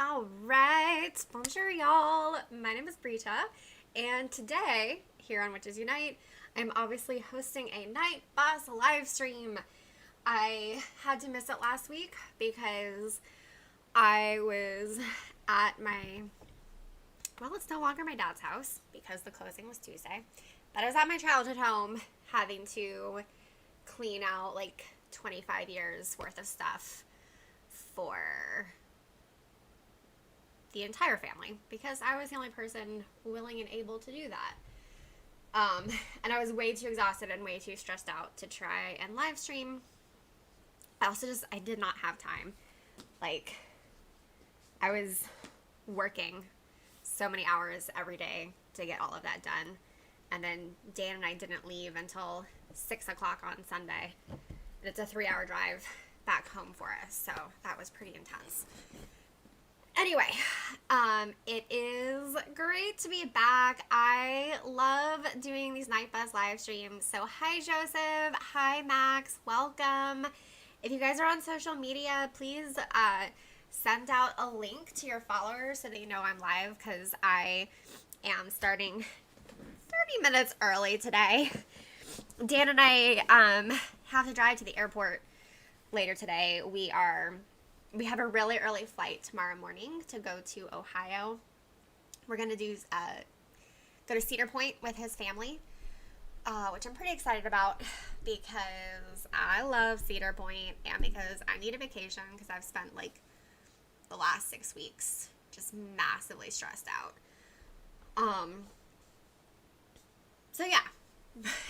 All right, bonjour, y'all. My name is Brita, and today, here on Witches Unite, I'm obviously hosting a Night Bus live stream. I had to miss it last week because I was at it's no longer my dad's house because the closing was Tuesday, but I was at my childhood home having to clean out like 25 years worth of stuff for the entire family because I was the only person willing and able to do that. And I was way too exhausted and way too stressed out to try and live stream. I did not have time. Like, I was working so many hours every day to get all of that done. And then Dan and I didn't leave until 6 o'clock on Sunday. And it's a 3-hour drive back home for us. So that was pretty intense. Anyway, it is great to be back. I love doing these Night Bus live streams. So hi, Joseph. Hi, Max. Welcome. If you guys are on social media, please send out a link to your followers so that you know I'm live because I am starting 30 minutes early today. Dan and I have to drive to the airport later today. We have a really early flight tomorrow morning to go to Ohio. We're going to go to Cedar Point with his family, which I'm pretty excited about because I love Cedar Point and because I need a vacation because I've spent like the last 6 weeks just massively stressed out. So yeah,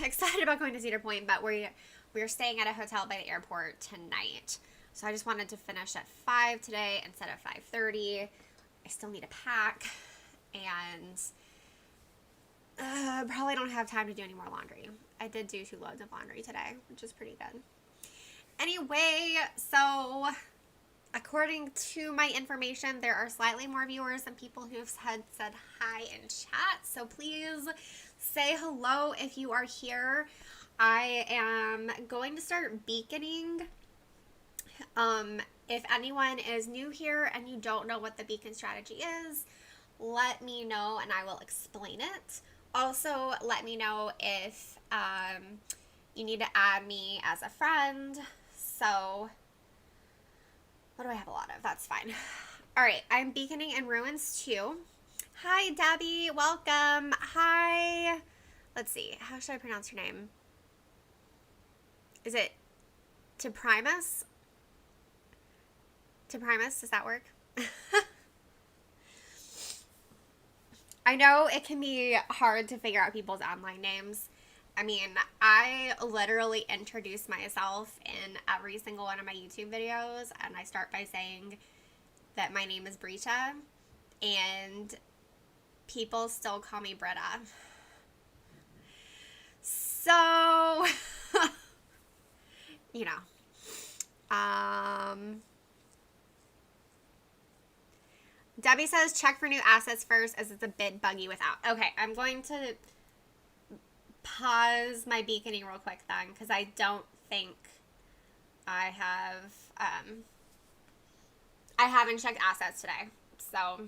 excited about going to Cedar Point, but we're staying at a hotel by the airport tonight. So I just wanted to finish at 5 today instead of 5:30. I still need to pack and probably don't have time to do any more laundry. I did do 2 loads of laundry today, which is pretty good. Anyway, so according to my information, there are slightly more viewers than people who have said hi in chat. So please say hello if you are here. I am going to start beaconing. If anyone is new here and you don't know what the beacon strategy is, let me know and I will explain it. Also, let me know if you need to add me as a friend. So, what do I have a lot of? That's fine. All right, I'm beaconing in Ruins 2. Hi, Debbie. Welcome. Hi. Let's see. How should I pronounce your name? Is it Primus? Does that work? I know it can be hard to figure out people's online names. I mean, I literally introduce myself in every single one of my YouTube videos, and I start by saying that my name is Brita, and people still call me Britta. So, you know, Debbie says check for new assets first as it's a bit buggy without. Okay, I'm going to pause my beaconing real quick then because I don't think I haven't checked assets today. So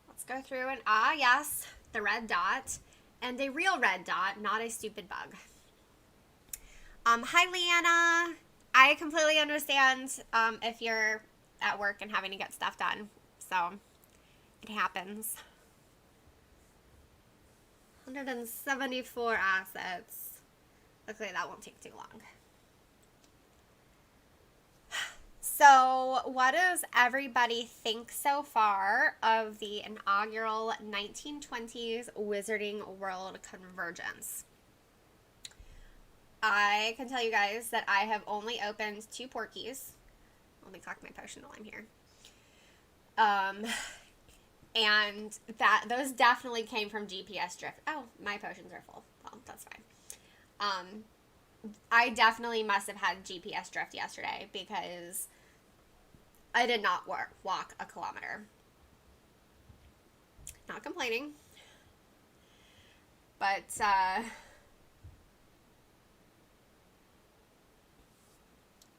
let's go through and yes, the red dot and a real red dot, not a stupid bug. Hi Leanna. I completely understand if you're at work and having to get stuff done. So, it happens. 174 assets. Luckily, that won't take too long. So, what does everybody think so far of the inaugural 1920s Wizarding World Convergence? I can tell you guys that I have only opened 2 Portkeys. Let me collect my potion while I'm here. And those definitely came from GPS drift. Oh, my potions are full. Well, that's fine. I definitely must have had GPS drift yesterday because I did not walk a kilometer. Not complaining. But,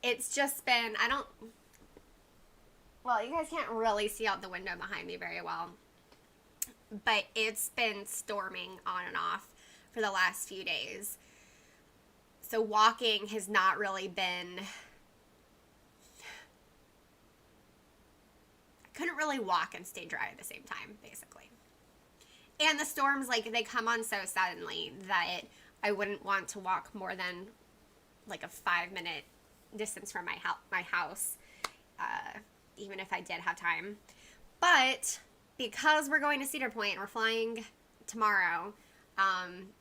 it's just been, well, you guys can't really see out the window behind me very well, but it's been storming on and off for the last few days. So walking has not really been... I couldn't really walk and stay dry at the same time, basically. And the storms, like, they come on so suddenly that I wouldn't want to walk more than, like, a 5-minute distance from my house, even if I did have time. But because we're going to Cedar Point and we're flying tomorrow,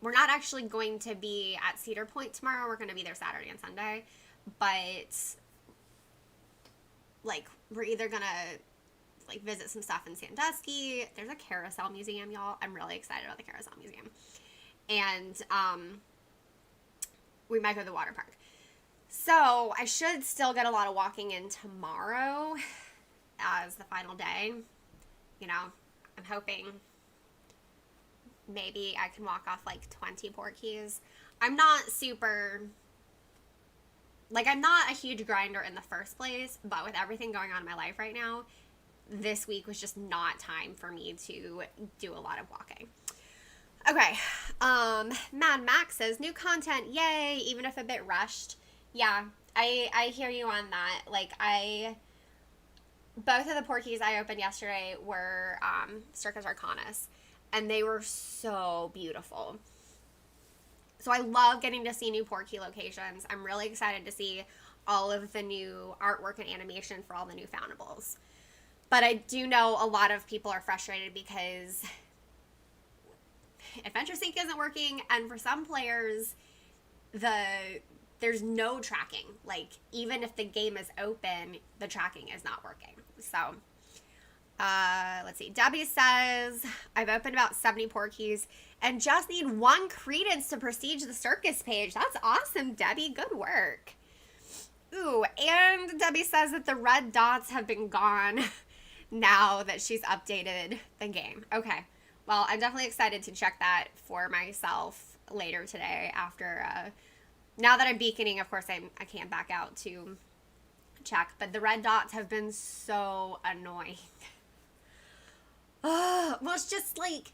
we're not actually going to be at Cedar Point tomorrow. We're going to be there Saturday and Sunday. But, like, we're either going to, like, visit some stuff in Sandusky. There's a carousel museum, y'all. I'm really excited about the carousel museum. And we might go to the water park. So I should still get a lot of walking in tomorrow as the final day. You know, I'm hoping maybe I can walk off like 20 Portkeys. I'm not super... Like, I'm not a huge grinder in the first place, but with everything going on in my life right now, this week was just not time for me to do a lot of walking. Okay, Mad Max says, new content, yay, even if a bit rushed. Yeah, I hear you on that. Like, both of the Portkeys I opened yesterday were, Circus Arcanus, and they were so beautiful. So I love getting to see new Portkey locations. I'm really excited to see all of the new artwork and animation for all the new foundables. But I do know a lot of people are frustrated because Adventure Sync isn't working, and for some players, there's no tracking. Like, even if the game is open, the tracking is not working. So, let's see. Debbie says, I've opened about 70 Portkeys and just need 1 credence to prestige the circus page. That's awesome, Debbie. Good work. Ooh, and Debbie says that the red dots have been gone now that she's updated the game. Okay. Well, I'm definitely excited to check that for myself later today after, now that I'm beaconing, of course, I can't back out to check, but the red dots have been so annoying. Well, it's just like,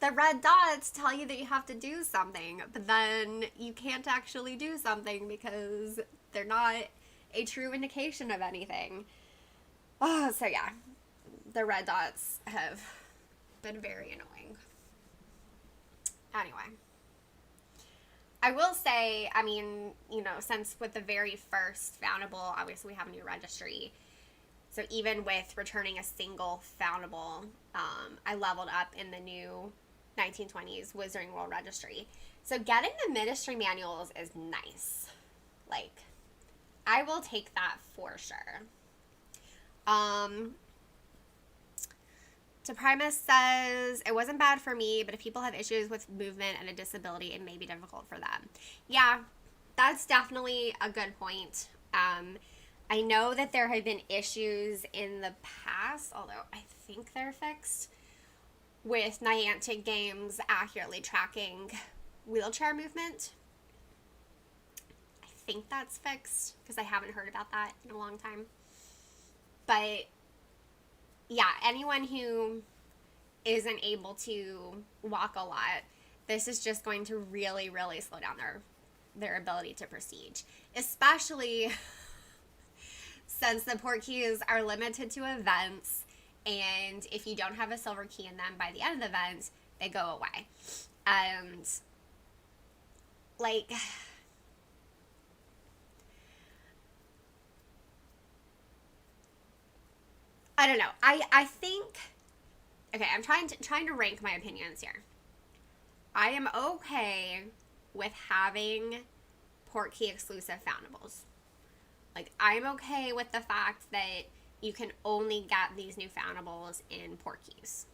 the red dots tell you that you have to do something, but then you can't actually do something because they're not a true indication of anything. Oh, so yeah, the red dots have been very annoying. Anyway, I will say, I mean, you know, since with the very first foundable, obviously we have a new registry. So even with returning a single foundable, I leveled up in the new 1920s Wizarding World Registry. So getting the ministry manuals is nice. Like, I will take that for sure. Deprimus says, it wasn't bad for me, but if people have issues with movement and a disability, it may be difficult for them. Yeah, that's definitely a good point. I know that there have been issues in the past, although I think they're fixed, with Niantic games accurately tracking wheelchair movement. I think that's fixed, because I haven't heard about that in a long time. But yeah, anyone who isn't able to walk a lot, this is just going to really, really slow down their ability to prestige. Especially since the Portkeys are limited to events, and if you don't have a silver key in them by the end of the event, they go away. And, like, I don't know. I think, okay, I'm trying to rank my opinions here. I am okay with having Portkey exclusive foundables. Like, I'm okay with the fact that you can only get these new foundables in Portkeys.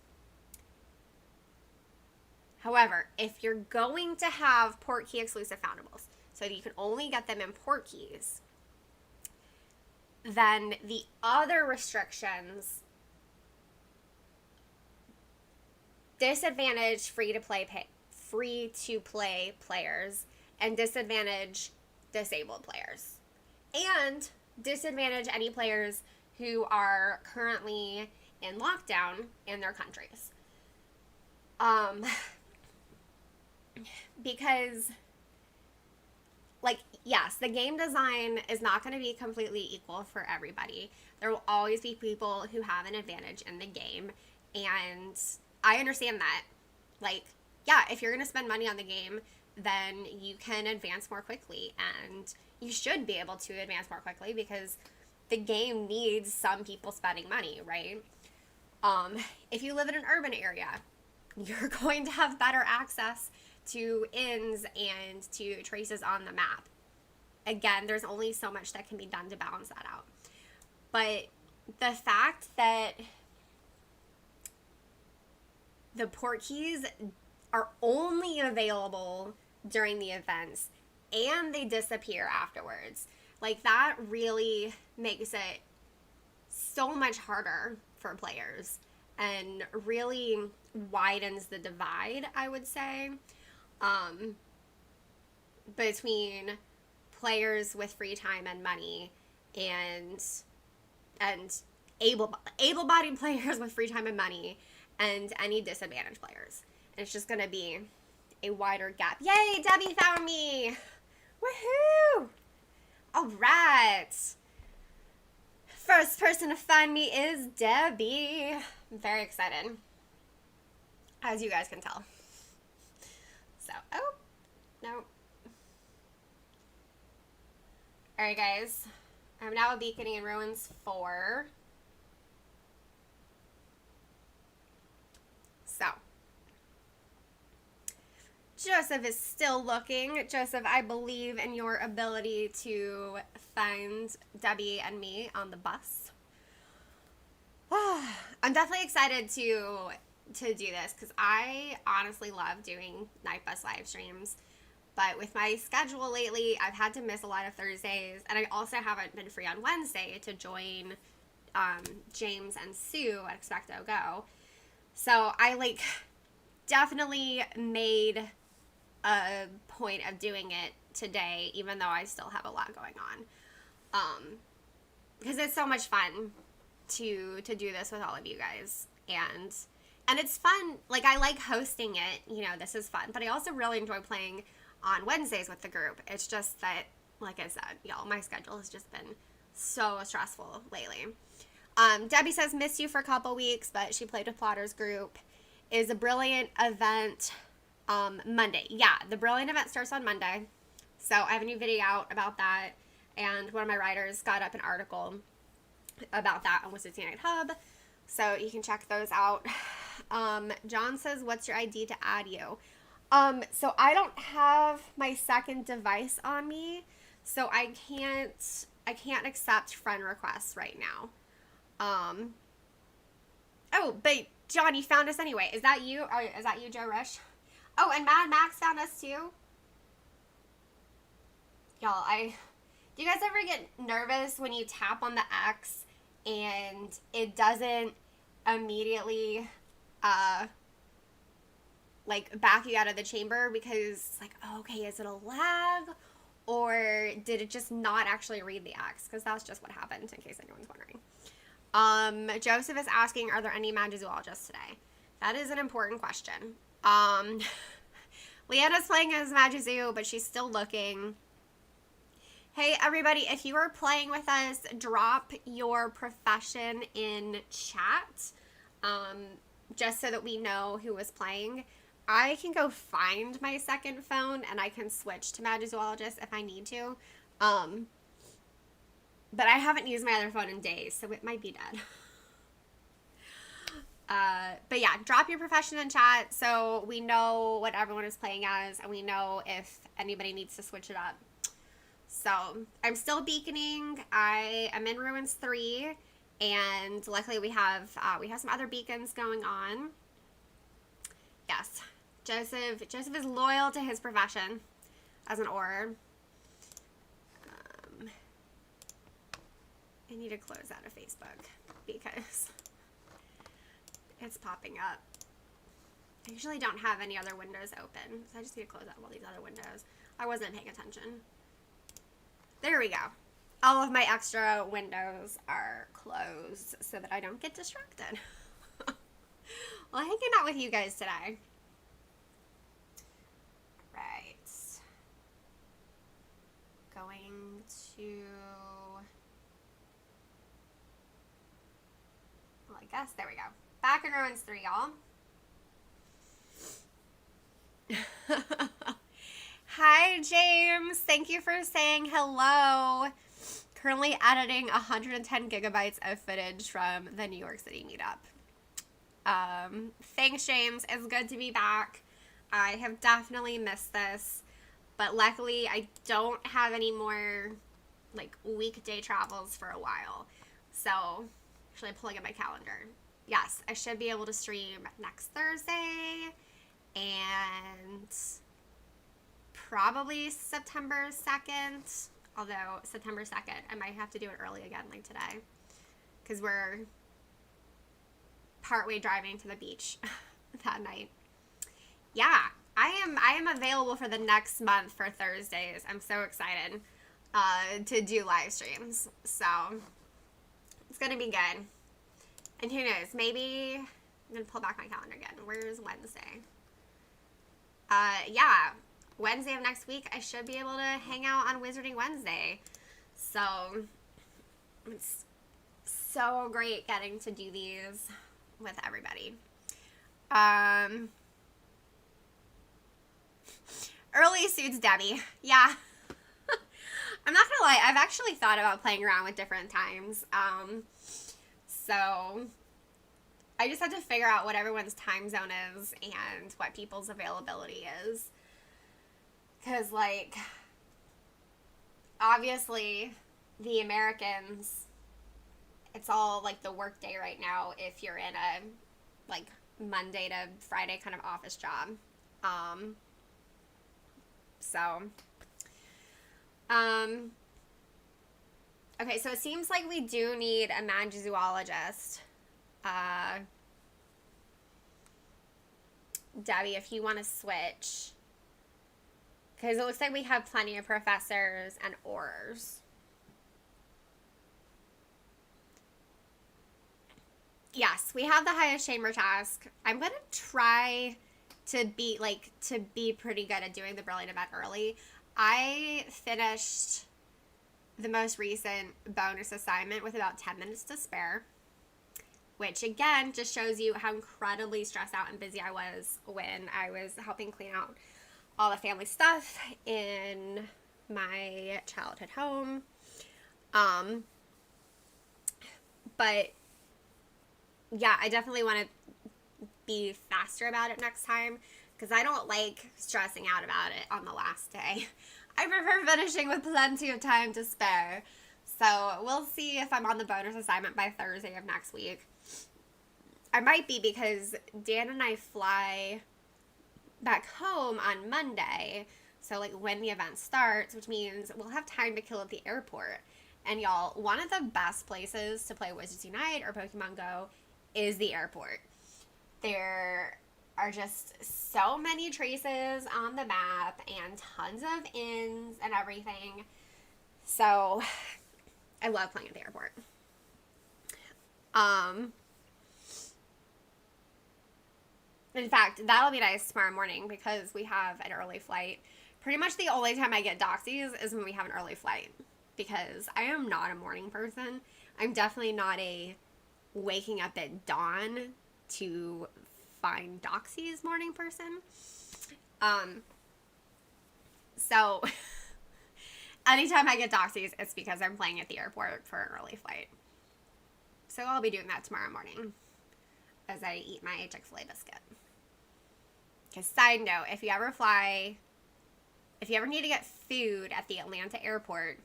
However, if you're going to have Portkey exclusive foundables, so that you can only get them in Portkeys, then the other restrictions disadvantage free-to-play players and disadvantage disabled players. And disadvantage any players who are currently in lockdown in their countries. Because, like, yes, the game design is not going to be completely equal for everybody. There will always be people who have an advantage in the game, and I understand that. Like, yeah, if you're going to spend money on the game, then you can advance more quickly, and you should be able to advance more quickly because the game needs some people spending money, right? If you live in an urban area, you're going to have better access to inns and to traces on the map. Again, there's only so much that can be done to balance that out. But the fact that the Portkeys are only available during the events and they disappear afterwards, like, that really makes it so much harder for players and really widens the divide, I would say, between players with free time and money and able-bodied players with free time and money and any disadvantaged players. And it's just gonna be a wider gap. Yay, Debbie found me! Woohoo! All right. First person to find me is Debbie. I'm very excited, as you guys can tell. So, oh, no. Alright, guys. I'm now beaconing in Ruins 4. So, Joseph is still looking. Joseph, I believe in your ability to find Debbie and me on the bus. I'm definitely excited to do this because I honestly love doing night bus live streams. But with my schedule lately, I've had to miss a lot of Thursdays, and I also haven't been free on Wednesday to join James and Sue at Expecto Go. So I definitely made a point of doing it today, even though I still have a lot going on. Because it's so much fun to do this with all of you guys, and it's fun. Like, I like hosting it, you know, this is fun, but I also really enjoy playing on Wednesdays with the group. It's just that, like I said, y'all, my schedule has just been so stressful lately. Debbie says, missed you for a couple weeks, but she played with Plotter's group. Is a brilliant event Monday. Yeah, the brilliant event starts on Monday. So I have a new video out about that, and one of my writers got up an article about that on Wizarding World Hub, so you can check those out. John says, what's your ID to add you? So I don't have my second device on me, so I can't accept friend requests right now. Oh, but John, you found us anyway. Is that you? Or is that you, Joe Rush? Oh, and Mad Max found us too. Y'all, do you guys ever get nervous when you tap on the X and it doesn't immediately back you out of the chamber because it's like, oh, okay, is it a lag? Or did it just not actually read the X? Because that's just what happened, in case anyone's wondering. Joseph is asking, are there any Magizoologists today? That is an important question. Leanna's playing as Magizoo, but she's still looking. Hey, everybody, if you are playing with us, drop your profession in chat, just so that we know who is playing. I can go find my second phone, and I can switch to Magizoologist if I need to. But I haven't used my other phone in days, so it might be dead. But yeah, drop your profession in chat so we know what everyone is playing as, and we know if anybody needs to switch it up. So, I'm still beaconing. I am in Ruins 3, and luckily we have some other beacons going on. Yes, Joseph is loyal to his profession as an Auror. I need to close out of Facebook because it's popping up. I usually don't have any other windows open, so I just need to close out all these other windows. I wasn't paying attention. There we go. all of my extra windows are closed so that I don't get distracted. Well, hanging out with you guys today. Right. Going to... Well, I guess, there we go. Back in Ruins 3, y'all. Hi, James. Thank you for saying hello. Currently editing 110 gigabytes of footage from the New York City meetup. Thanks, James. It's good to be back. I have definitely missed this, but luckily I don't have any more like weekday travels for a while. So, actually pulling up my calendar. Yes, I should be able to stream next Thursday and probably September 2nd. Although September 2nd, I might have to do it early again like today because we're partway driving to the beach that night. Yeah, I am available for the next month for Thursdays. I'm so excited to do live streams. So it's gonna be good. And who knows, maybe I'm gonna pull back my calendar again. Where's Wednesday? Yeah, Wednesday of next week I should be able to hang out on Wizarding Wednesday. So it's so great getting to do these with everybody. Early suits Debbie. Yeah. I'm not gonna lie, I've actually thought about playing around with different times. So I just have to figure out what everyone's time zone is and what people's availability is. Because, like, obviously the Americans, it's all like the work day right now if you're in a like Monday to Friday kind of office job. Okay, so it seems like we do need a magizoologist. Debbie, if you want to switch, because it looks like we have plenty of professors and aurors. Yes, we have the highest chamber task. I'm going to try to be pretty good at doing the brilliant event early. I finished the most recent bonus assignment with about 10 minutes to spare, which again just shows you how incredibly stressed out and busy I was when I was helping clean out all the family stuff in my childhood home. But yeah, I definitely want to be faster about it next time because I don't like stressing out about it on the last day. I prefer finishing with plenty of time to spare. So we'll see if I'm on the bonus assignment by Thursday of next week. I might be because Dan and I fly back home on Monday. So like when the event starts, which means we'll have time to kill at the airport. And y'all, one of the best places to play Wizards Unite or Pokemon Go is the airport. There are just so many traces on the map and tons of inns and everything. So I love playing at the airport. In fact, that'll be nice tomorrow morning because we have an early flight. Pretty much the only time I get doxies is when we have an early flight because I am not a morning person. I'm definitely not a waking up at dawn to find doxies morning person. So anytime I get doxies, it's because I'm playing at the airport for an early flight. So I'll be doing that tomorrow morning as I eat my Chick-fil-A biscuit. Because side note, if you ever need to get food at the Atlanta airport,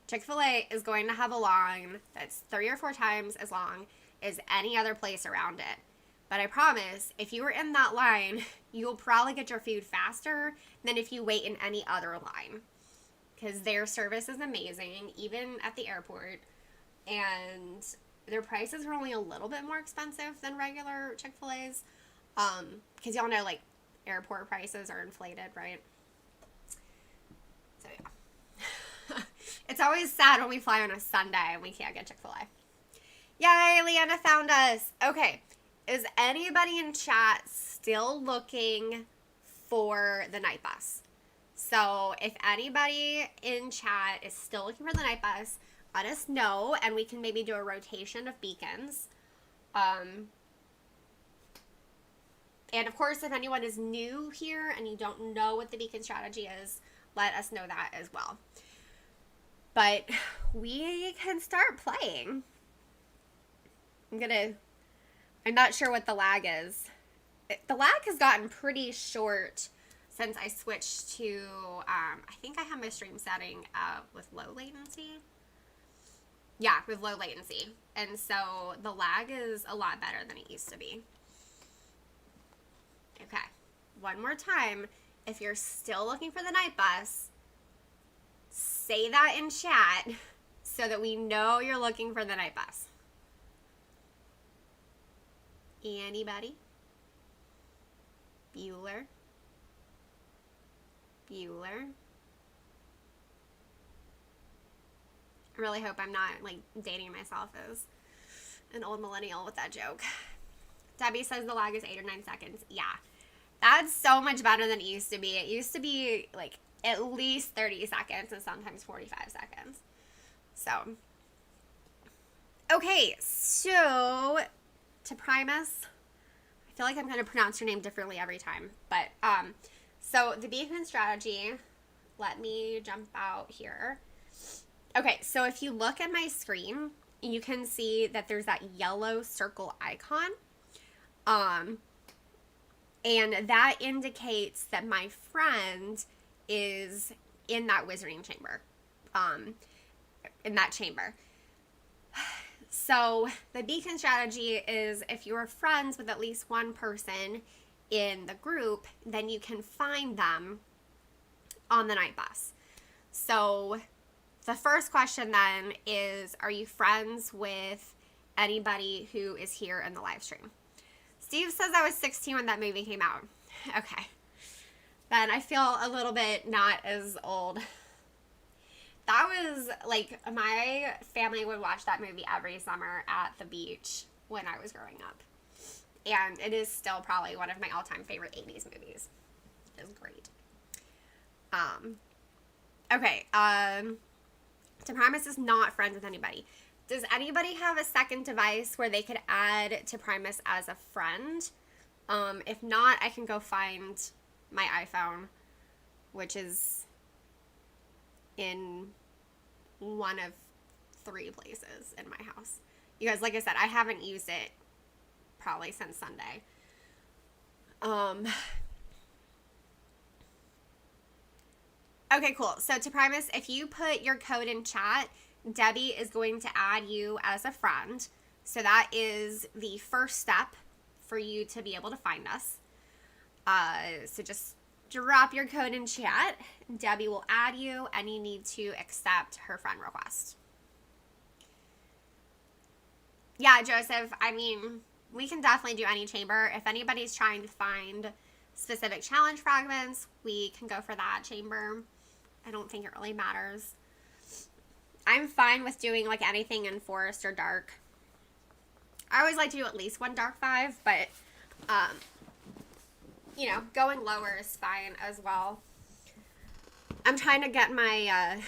Chick-fil-A is going to have a line that's 3 or 4 times as long as any other place around it. But I promise, if you were in that line, you'll probably get your food faster than if you wait in any other line. Because their service is amazing, even at the airport. And their prices are only a little bit more expensive than regular Chick-fil-A's. Because y'all know, like, airport prices are inflated, right? So, yeah. It's always sad when we fly on a Sunday and we can't get Chick-fil-A. Yay, Leanna found us. Okay, is anybody in chat still looking for the night bus? So if anybody in chat is still looking for the night bus, let us know, and we can maybe do a rotation of beacons. And of course, if anyone is new here and you don't know what the beacon strategy is, let us know that as well. But we can start playing. I'm not sure what the lag is. The lag has gotten pretty short since I switched to, I think I have my stream setting with low latency. Yeah, with low latency. And so the lag is a lot better than it used to be. Okay, one more time. If you're still looking for the night bus, say that in chat so that we know you're looking for the night bus. Anybody? Bueller? I really hope I'm not, like, dating myself as an old millennial with that joke. Debbie says the lag is 8 or 9 seconds. Yeah. That's so much better than it used to be. It used to be, like, at least 30 seconds and sometimes 45 seconds. So. Okay, so to Primus, I feel like I'm going to pronounce your name differently every time. But, so the beacon strategy, let me jump out here. Okay, so if you look at my screen, you can see that there's that yellow circle icon. And that indicates that my friend is in that wizarding chamber. In that chamber. So the beacon strategy is if you're friends with at least one person in the group, then you can find them on the night bus. So the first question then is, are you friends with anybody who is here in the live stream? Steve says I was 16 when that movie came out. Okay. Then I feel a little bit not as old. That was, like, my family would watch that movie every summer at the beach when I was growing up. And it is still probably one of my all-time favorite 80s movies. It was great. Okay, Primus is not friends with anybody. Does anybody have a second device where they could add Primus as a friend? If not, I can go find my iPhone, which is in one of 3 places in my house. You guys, like I said, I haven't used it probably since Sunday. Okay, cool. So to Primus, if you put your code in chat, Debbie is going to add you as a friend. So that is the first step for you to be able to find us. So just drop your code in chat. Debbie will add you, and you need to accept her friend request. Yeah, Joseph, I mean, we can definitely do any chamber. If anybody's trying to find specific challenge fragments, we can go for that chamber. I don't think it really matters. I'm fine with doing, like, anything in forest or dark. I always like to do at least one dark 5, but, you know, going lower is fine as well. I'm trying to get my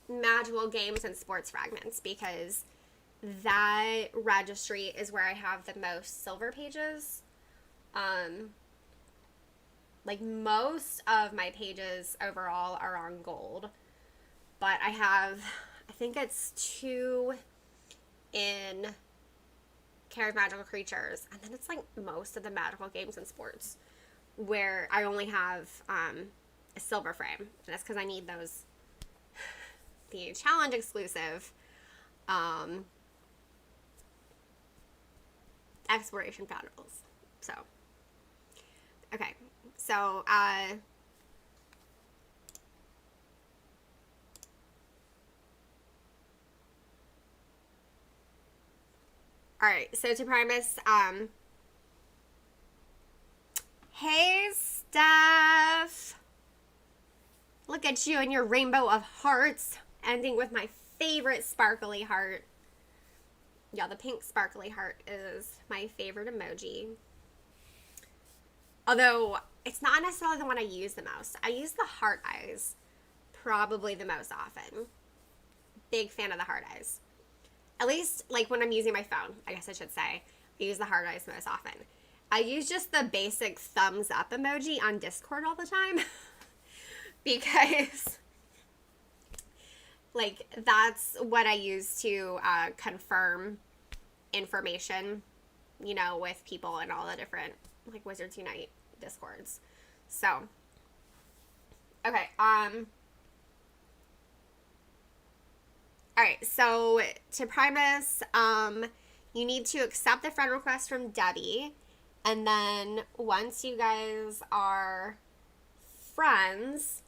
magical games and sports fragments because that registry is where I have the most silver pages. Like, most of my pages overall are on gold. But I have, I think it's 2 in Care of Magical Creatures. And then it's like most of the magical games and sports where I only have a silver frame. And that's because I need those, the challenge exclusive exploration panels. So, okay. So, alright, so to Primus, hey, Steph! Look at you and your rainbow of hearts. ending with my favorite sparkly heart. Yeah, the pink sparkly heart is my favorite emoji. Although, it's not necessarily the one I use the most. I use the heart eyes probably the most often. Big fan of the heart eyes. At least, like, when I'm using my phone, I guess I should say. I use the heart eyes most often. I use just the basic thumbs up emoji on Discord all the time. Because, like, that's what I use to confirm information, you know, with people in all the different, like, Wizards Unite Discords. So, okay, alright, so to premise, you need to accept the friend request from Debbie, and then once you guys are friends,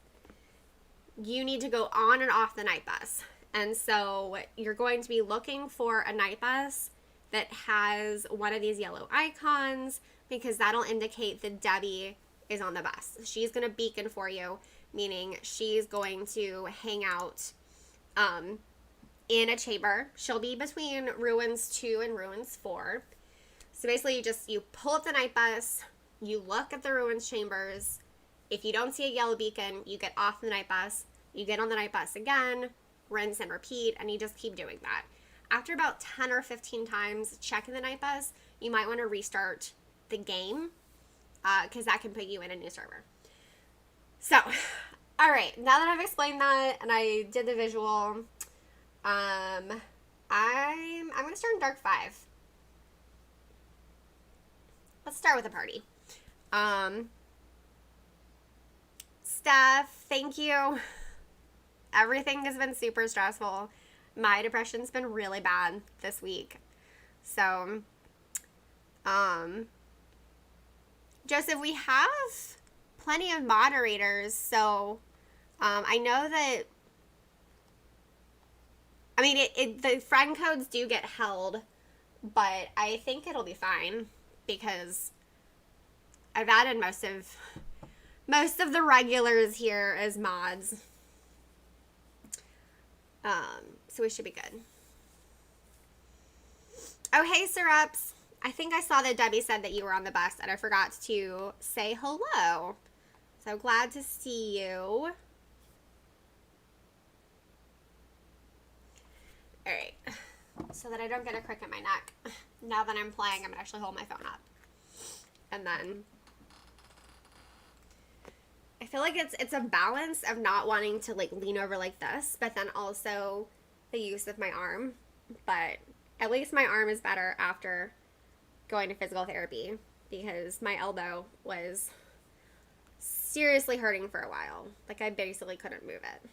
you need to go on and off the night bus. And so you're going to be looking for a night bus that has one of these yellow icons, because that'll indicate that Debbie is on the bus. She's going to beacon for you, meaning she's going to hang out in a chamber. She'll be between Ruins 2 and Ruins 4. So basically you pull up the night bus, you look at the Ruins chambers. If you don't see a yellow beacon, you get off the night bus, you get on the night bus again, rinse and repeat, and you just keep doing that. After about 10 or 15 times checking the night bus, you might want to restart the game, because that can put you in a new server. So, alright, now that I've explained that and I did the visual, I'm going to start in Dark 5. Let's start with a party. Steph, thank you. Everything has been super stressful. My depression's been really bad this week. So, Joseph, we have plenty of moderators, so, I know that, I mean, the friend codes do get held, but I think it'll be fine, because I've added most of the regulars here as mods. So we should be good. Oh, hey, Syrups. I think I saw that Debbie said that you were on the bus, and I forgot to say hello. So glad to see you. Alright. So that I don't get a crick in my neck. Now that I'm playing, I'm going to actually hold my phone up. And then I feel like it's a balance of not wanting to, like, lean over like this, but then also the use of my arm. But at least my arm is better after going to physical therapy, because my elbow was seriously hurting for a while. Like, I basically couldn't move it.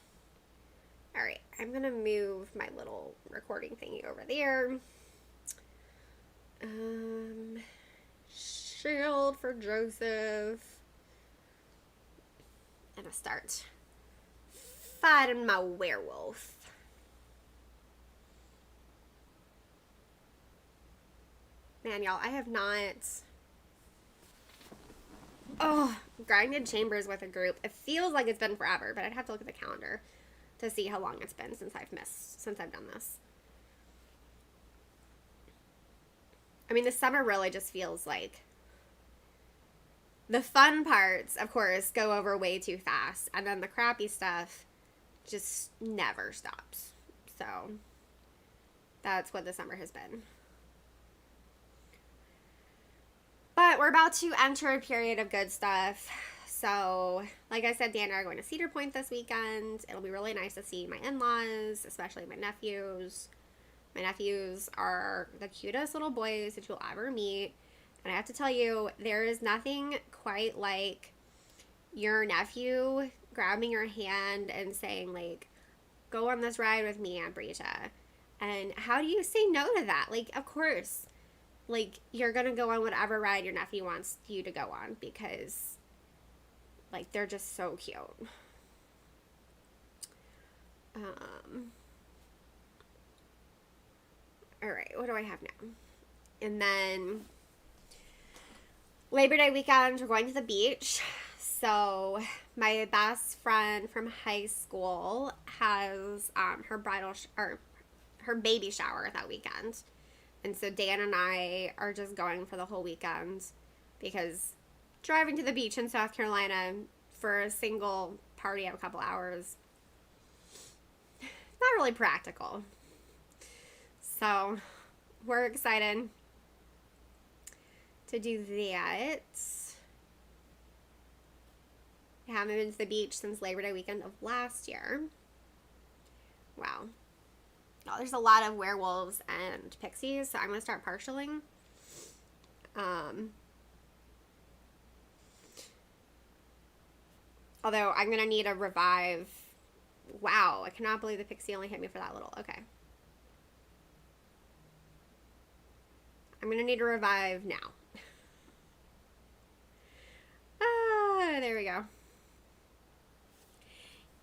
Alright, I'm gonna move my little recording thingy over there. Shield for Joseph. And I start fighting my werewolf. Man, y'all, I have not grinded chambers with a group. It feels like it's been forever, but I'd have to look at the calendar to see how long it's been since I've done this. I mean, the summer really just feels like the fun parts, of course, go over way too fast, and then the crappy stuff just never stops. So that's what the summer has been. But we're about to enter a period of good stuff. So, like I said, Dan and I are going to Cedar Point this weekend. It'll be really nice to see my in-laws, especially my nephews. My nephews are the cutest little boys that you'll ever meet. And I have to tell you, there is nothing quite like your nephew grabbing your hand and saying, like, go on this ride with me, Aunt Brita. And how do you say no to that? Like, of course, like, you're going to go on whatever ride your nephew wants you to go on, because, like, they're just so cute. Alright, what do I have now? And then Labor Day weekend, we're going to the beach. So my best friend from high school has her or her baby shower that weekend. And so Dan and I are just going for the whole weekend because driving to the beach in South Carolina for a single party of a couple hours, not really practical. So we're excited to do that. I haven't been to the beach since Labor Day weekend of last year. Wow. Oh, there's a lot of werewolves and pixies, so I'm going to start partialing. Although I'm going to need a revive. Wow, I cannot believe the pixie only hit me for that little. Okay. I'm going to need a revive now. There we go.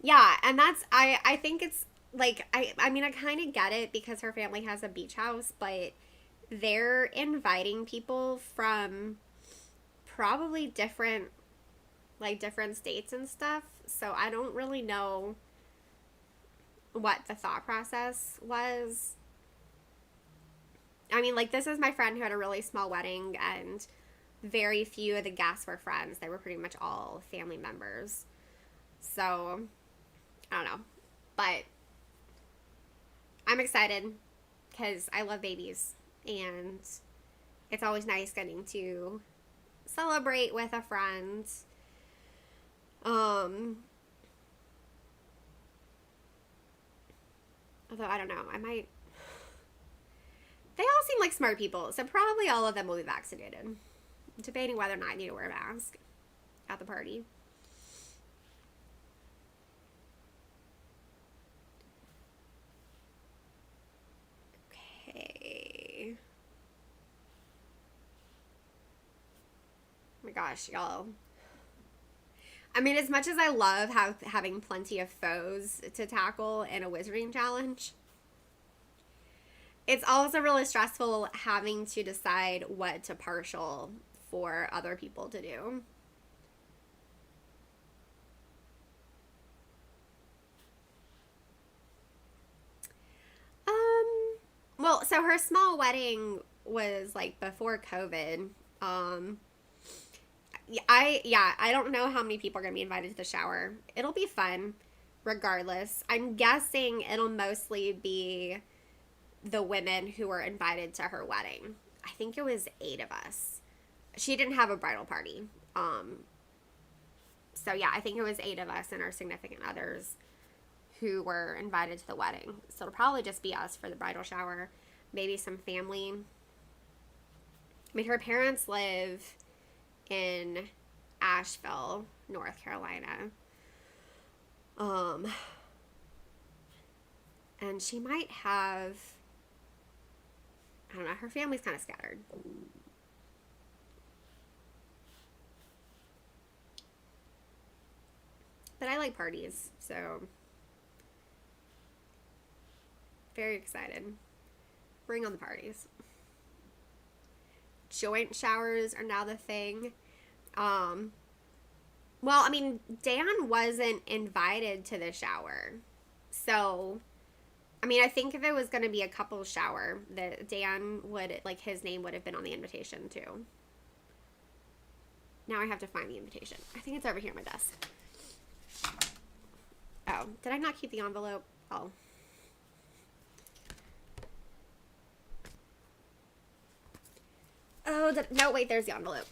Yeah, and that's, I think it's, like, I mean, I kind of get it because her family has a beach house, but they're inviting people from probably different states and stuff, so I don't really know what the thought process was. I mean, like, this is my friend who had a really small wedding, and very few of the guests were friends. They were pretty much all family members. So, I don't know. But I'm excited because I love babies, and it's always nice getting to celebrate with a friend. Although I don't know, they all seem like smart people, so probably all of them will be vaccinated. I'm debating whether or not I need to wear a mask at the party. Okay. Oh my gosh, y'all. I mean, as much as I love having plenty of foes to tackle in a wizarding challenge, it's also really stressful having to decide what to partial for other people to do. Well, so her small wedding was like before COVID. I don't know how many people are gonna be invited to the shower. It'll be fun, regardless. I'm guessing it'll mostly be the women who were invited to her wedding. I think it was 8 of us. She didn't have a bridal party. So yeah, I think it was 8 of us and our significant others who were invited to the wedding. So it'll probably just be us for the bridal shower, maybe some family. I mean, her parents live in Asheville, North Carolina. And she might have, I don't know, her family's kind of scattered. But I like parties, so very excited. Bring on the parties. Joint showers are now the thing. Well, I mean, Dan wasn't invited to the shower. So, I mean, I think if it was going to be a couple shower, that Dan would, like, his name would have been on the invitation too. Now I have to find the invitation. I think it's over here on my desk. Oh, did I not keep the envelope? Oh. Oh, no, wait, there's the envelope.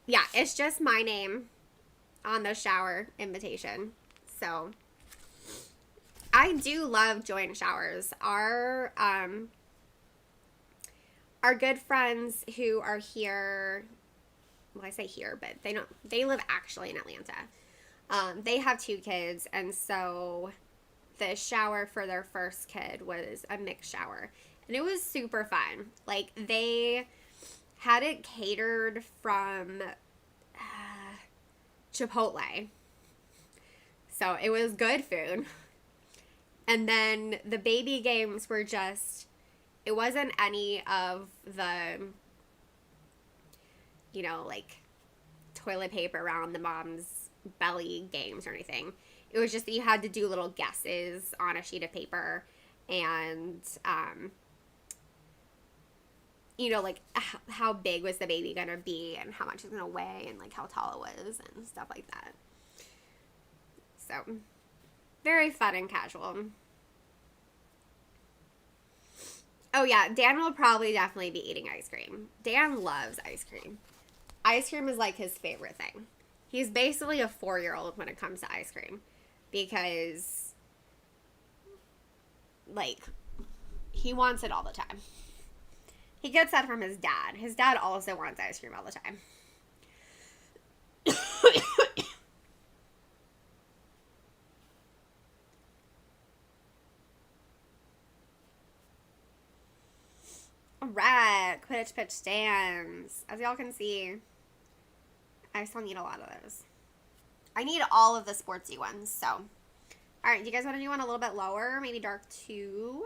Yeah, it's just my name on the shower invitation. So, I do love joint showers. Our good friends who are here, well, I say here, but they live actually in Atlanta. They have 2 kids, and so the shower for their first kid was a mixed shower. And it was super fun. Like, they had it catered from Chipotle. So it was good food. And then the baby games were just, it wasn't any of the, like, toilet paper around the mom's belly games or anything. It was just that you had to do little guesses on a sheet of paper, and you know, like how big was the baby gonna be and how much it was gonna weigh and like how tall it was and stuff like that. So very fun and casual. Oh yeah, Dan will probably definitely be eating ice cream. Dan loves ice cream. Ice cream is like his favorite thing. He's basically a 4-year-old when it comes to ice cream, because like he wants it all the time. He gets that from his dad. His dad also wants ice cream all the time. Alright, Quidditch pitch stands. As y'all can see, I still need a lot of those. I need all of the sportsy ones, so. Alright, do you guys want to do one a little bit lower? Maybe dark 2?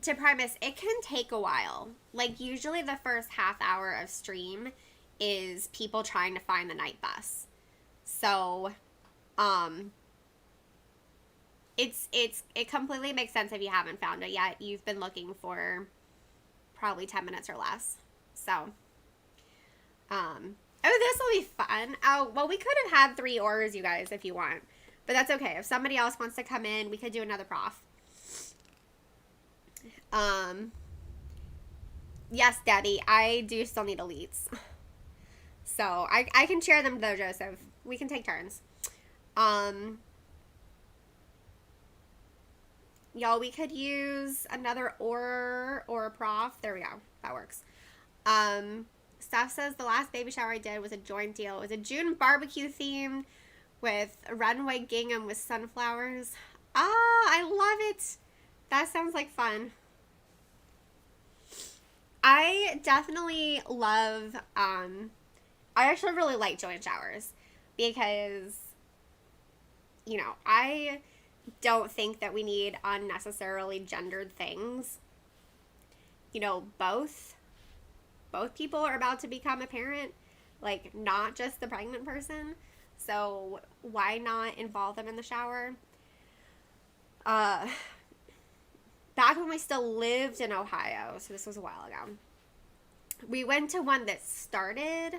To premise, it can take a while. Like, usually the first half hour of stream is people trying to find the night bus. So, it completely makes sense if you haven't found it yet. You've been looking for probably 10 minutes or less. So, oh, this will be fun. Oh, well, we could have had 3 orders, you guys, if you want. But that's okay. If somebody else wants to come in, we could do another prof. Yes, Debbie, I do still need elites. So, I can share them though, Joseph. We can take turns. Y'all, we could use another or a prof. There we go. That works. Steph says the last baby shower I did was a joint deal. It was a June barbecue theme with a red and white gingham with sunflowers. Ah, I love it. That sounds like fun. I definitely love, I actually really like joint showers because, you know, I don't think that we need unnecessarily gendered things. You know, both people are about to become a parent, like not just the pregnant person. So why not involve them in the shower? Back when we still lived in Ohio, so this was a while ago, we went to one that started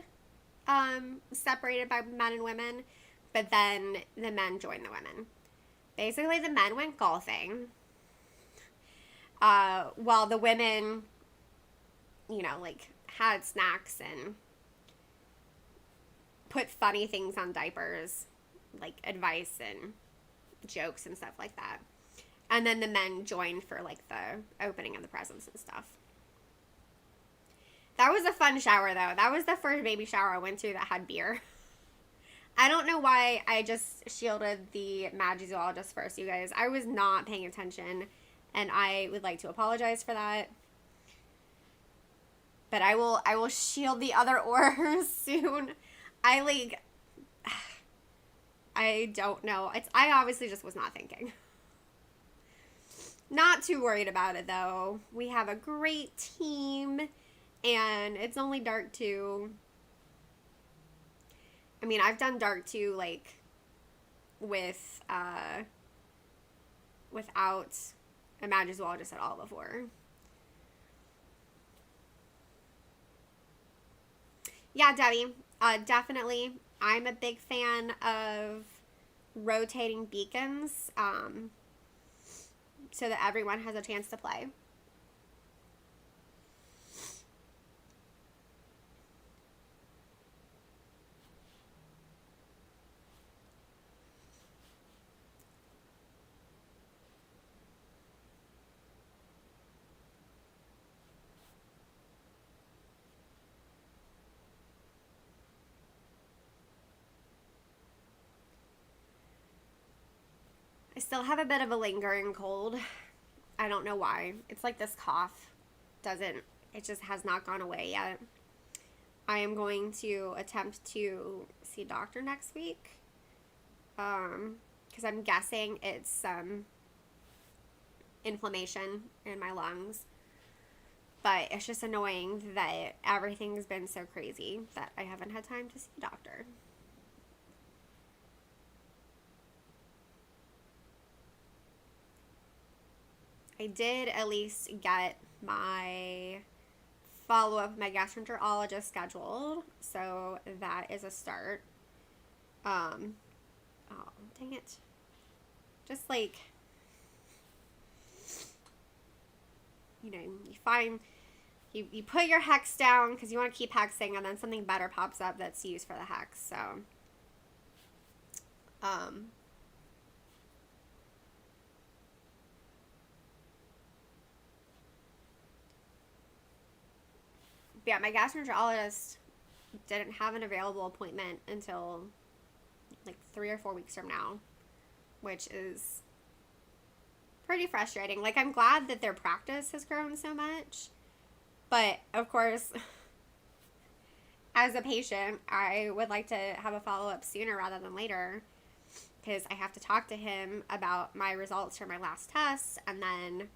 separated by men and women, but then the men joined the women. Basically, the men went golfing, while the women, you know, like, had snacks and put funny things on diapers, like advice and jokes and stuff like that. And then the men joined for, like, the opening of the presents and stuff. That was a fun shower, though. That was the first baby shower I went to that had beer. I don't know why I just shielded the Magizoologist first, you guys. I was not paying attention, and I would like to apologize for that. But I will shield the other orders soon. I don't know. I obviously just was not thinking. Not too worried about it, though. We have a great team, and it's only dark 2. I mean, I've done dark 2, like, with, without a Magizoologist at all before. Yeah, Debbie, definitely. I'm a big fan of rotating beacons, so that everyone has a chance to play. I still have a bit of a lingering cold. I don't know why. It's like this cough it just has not gone away yet. I am going to attempt to see a doctor next week. Because I'm guessing it's some inflammation in my lungs. But it's just annoying that everything's been so crazy that I haven't had time to see a doctor. I did at least get my follow-up with my gastroenterologist scheduled, so that is a start. Oh, dang it. Just like, you know, you put your hex down because you want to keep hexing, and then something better pops up that's used for the hex. So, yeah, my gastroenterologist didn't have an available appointment until like 3 or 4 weeks from now, which is pretty frustrating. Like, I'm glad that their practice has grown so much, but of course, as a patient, I would like to have a follow-up sooner rather than later, because I have to talk to him about my results from my last test, and then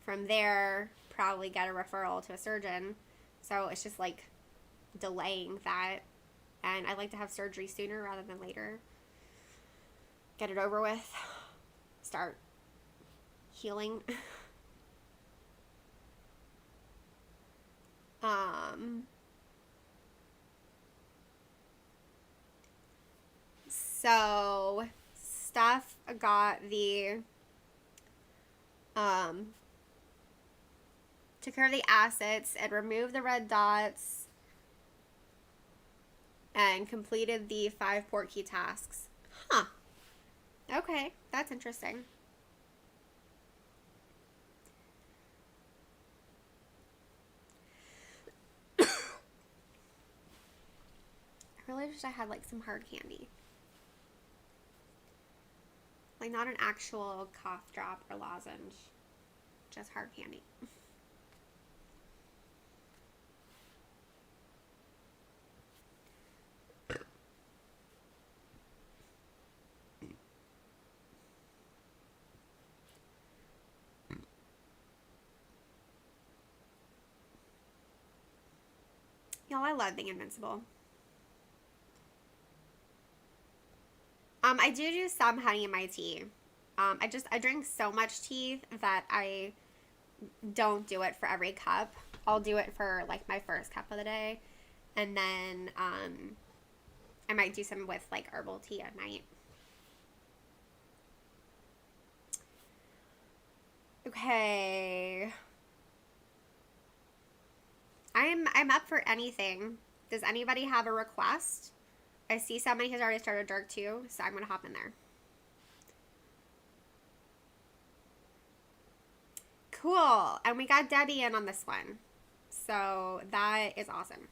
from there, probably get a referral to a surgeon. So it's just like delaying that, and I'd like to have surgery sooner rather than later. Get it over with. Start healing. So Steph got the took care of the assets and removed the red dots and completed the 5 Portkey tasks. Huh. Okay, that's interesting. I really wish I had like some hard candy. Like, not an actual cough drop or lozenge, just hard candy. Y'all, I love being invincible. I do some honey in my tea. I drink so much tea that I don't do it for every cup. I'll do it for like my first cup of the day, and then I might do some with like herbal tea at night. Okay. I'm up for anything. Does anybody have a request? I see somebody has already started Dark 2, so I'm gonna hop in there. Cool. And we got Debbie in on this one. So that is awesome.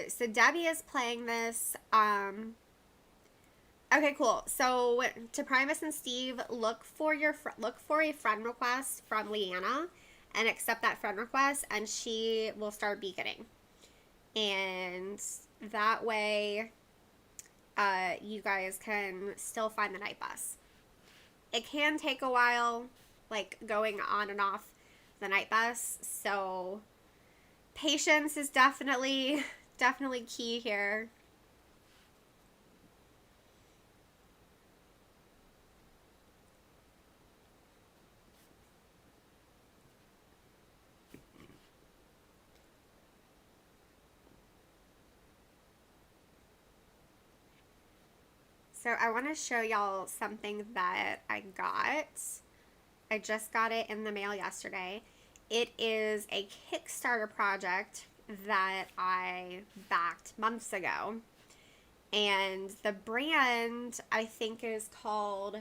So Debbie is playing this. Okay, cool. So to Primus and Steve, look for a friend request from Leanna, and accept that friend request, and she will start beaconing. And that way, you guys can still find the night bus. It can take a while, like going on and off the night bus. So patience is definitely key here. So I want to show y'all something that I got. I just got it in the mail yesterday. It is a Kickstarter project that I backed months ago. And the brand, I think, is called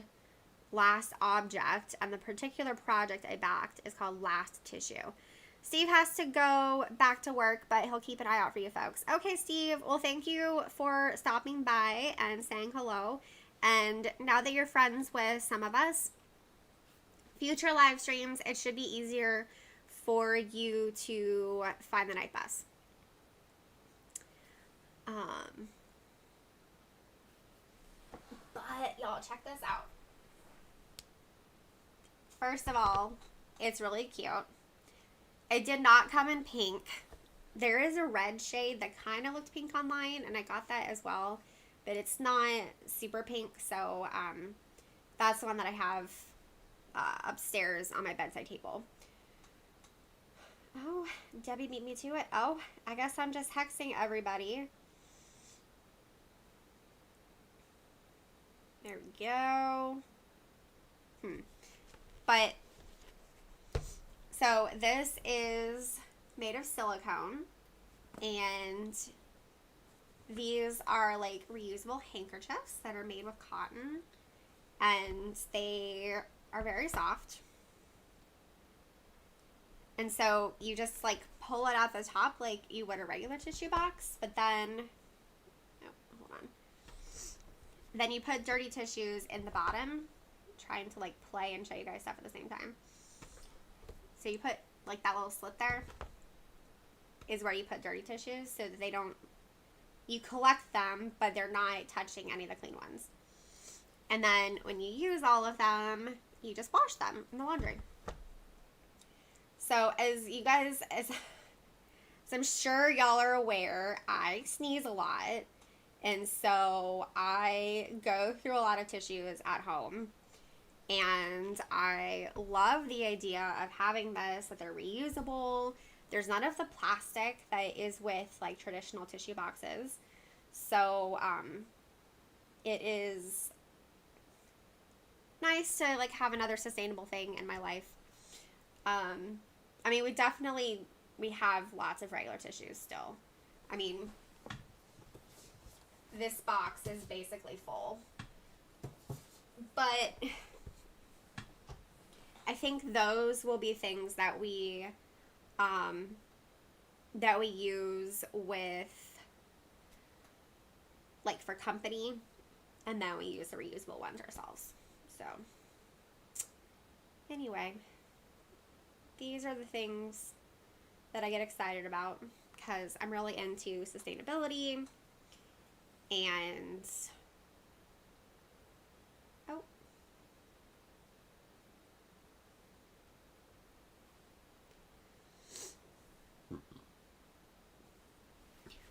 Last Object. And the particular project I backed is called Last Tissue. Steve has to go back to work, but he'll keep an eye out for you folks. Okay, Steve. Well, thank you for stopping by and saying hello. And now that you're friends with some of us, future live streams, it should be easier for you to find the night bus. But y'all, check this out. First of all, it's really cute. It did not come in pink. There is a red shade that kind of looked pink online, and I got that as well, but it's not super pink, so that's the one that I have upstairs on my bedside table. Oh, Debbie beat me to it. Oh, I guess I'm just hexing everybody. There we go. But, so this is made of silicone, and these are like reusable handkerchiefs that are made with cotton, and they are very soft. And so you just like pull it out the top like you would a regular tissue box, but then, oh, hold on. Then you put dirty tissues in the bottom, trying to like play and show you guys stuff at the same time. So you put like that little slit there is where you put dirty tissues so that they don't, you collect them, but they're not touching any of the clean ones. And then when you use all of them, you just wash them in the laundry. So as you guys, as I'm sure y'all are aware, I sneeze a lot. And so I go through a lot of tissues at home. And I love the idea of having this, that they're reusable. There's none of the plastic that is with like traditional tissue boxes. So it is nice to like have another sustainable thing in my life. I mean, we have lots of regular tissues still. I mean, this box is basically full. But I think those will be things that we use with, like, for company, and then we use the reusable ones ourselves. So, anyway, these are the things that I get excited about because I'm really into sustainability and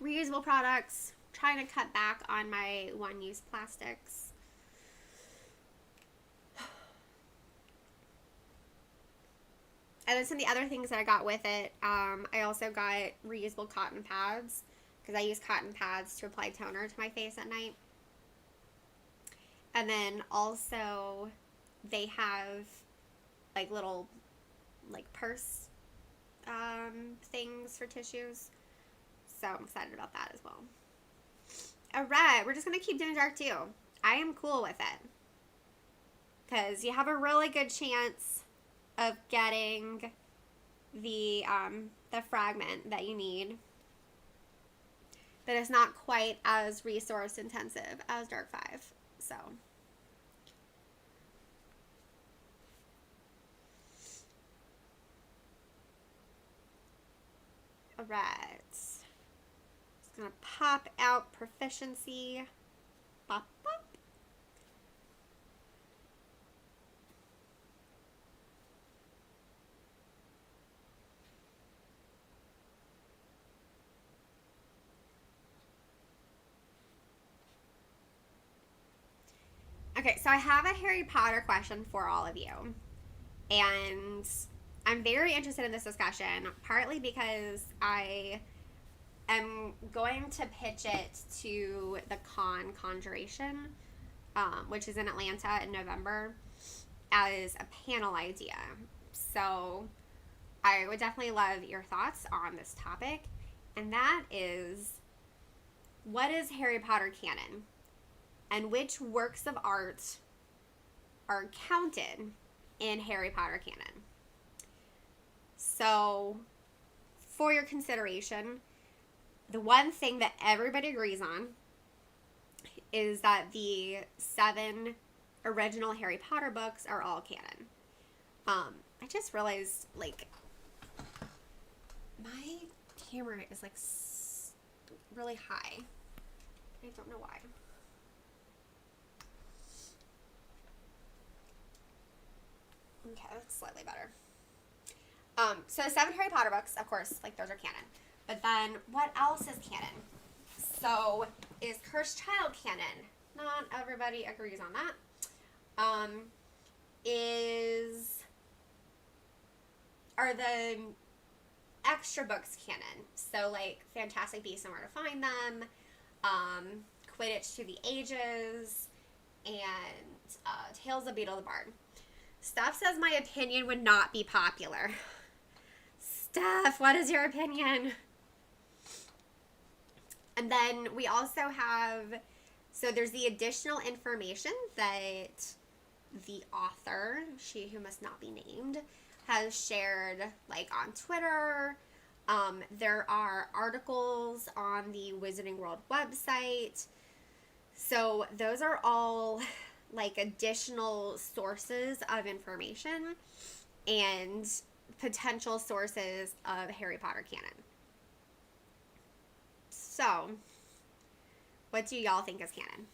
reusable products, trying to cut back on my one-use plastics. And then some of the other things that I got with it, I also got reusable cotton pads because I use cotton pads to apply toner to my face at night. And then also they have like little like purse things for tissues. So I'm excited about that as well. Alright, we're just going to keep doing dark too. I am cool with it. Because you have a really good chance of getting the fragment that you need. But it's not quite as resource intensive as Dark 5. So. Alright. Just gonna pop out proficiency. Pop, pop. Okay, so I have a Harry Potter question for all of you. And I'm very interested in this discussion, partly because I am going to pitch it to the Conjuration, which is in Atlanta in November, as a panel idea. So I would definitely love your thoughts on this topic. And that is, what is Harry Potter canon? And which works of art are counted in Harry Potter canon? So, for your consideration, the one thing that everybody agrees on is that the 7 original Harry Potter books are all canon. I just realized, like, My camera is like really high. I don't know why. Okay, that's slightly better. So 7 Harry Potter books, of course, like those are canon. But then what else is canon? So is Cursed Child canon? Not everybody agrees on that. Are the extra books canon? So like Fantastic Beasts and Where to Find Them, Quidditch Through the Ages, and Tales of Beetle the Bard. Steph says my opinion would not be popular. Steph, what is your opinion? And then we also have, so there's the additional information that the author, she who must not be named, has shared like on Twitter. There are articles on the Wizarding World website. So those are all like additional sources of information and potential sources of Harry Potter canon. So, what do y'all think is canon?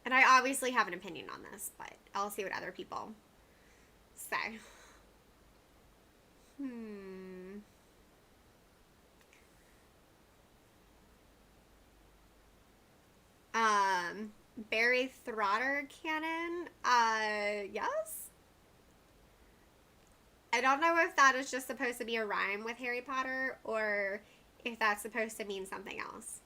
And I obviously have an opinion on this, but I'll see what other people say. Barry Throtter canon? Yes? I don't know if that is just supposed to be a rhyme with Harry Potter or if that's supposed to mean something else.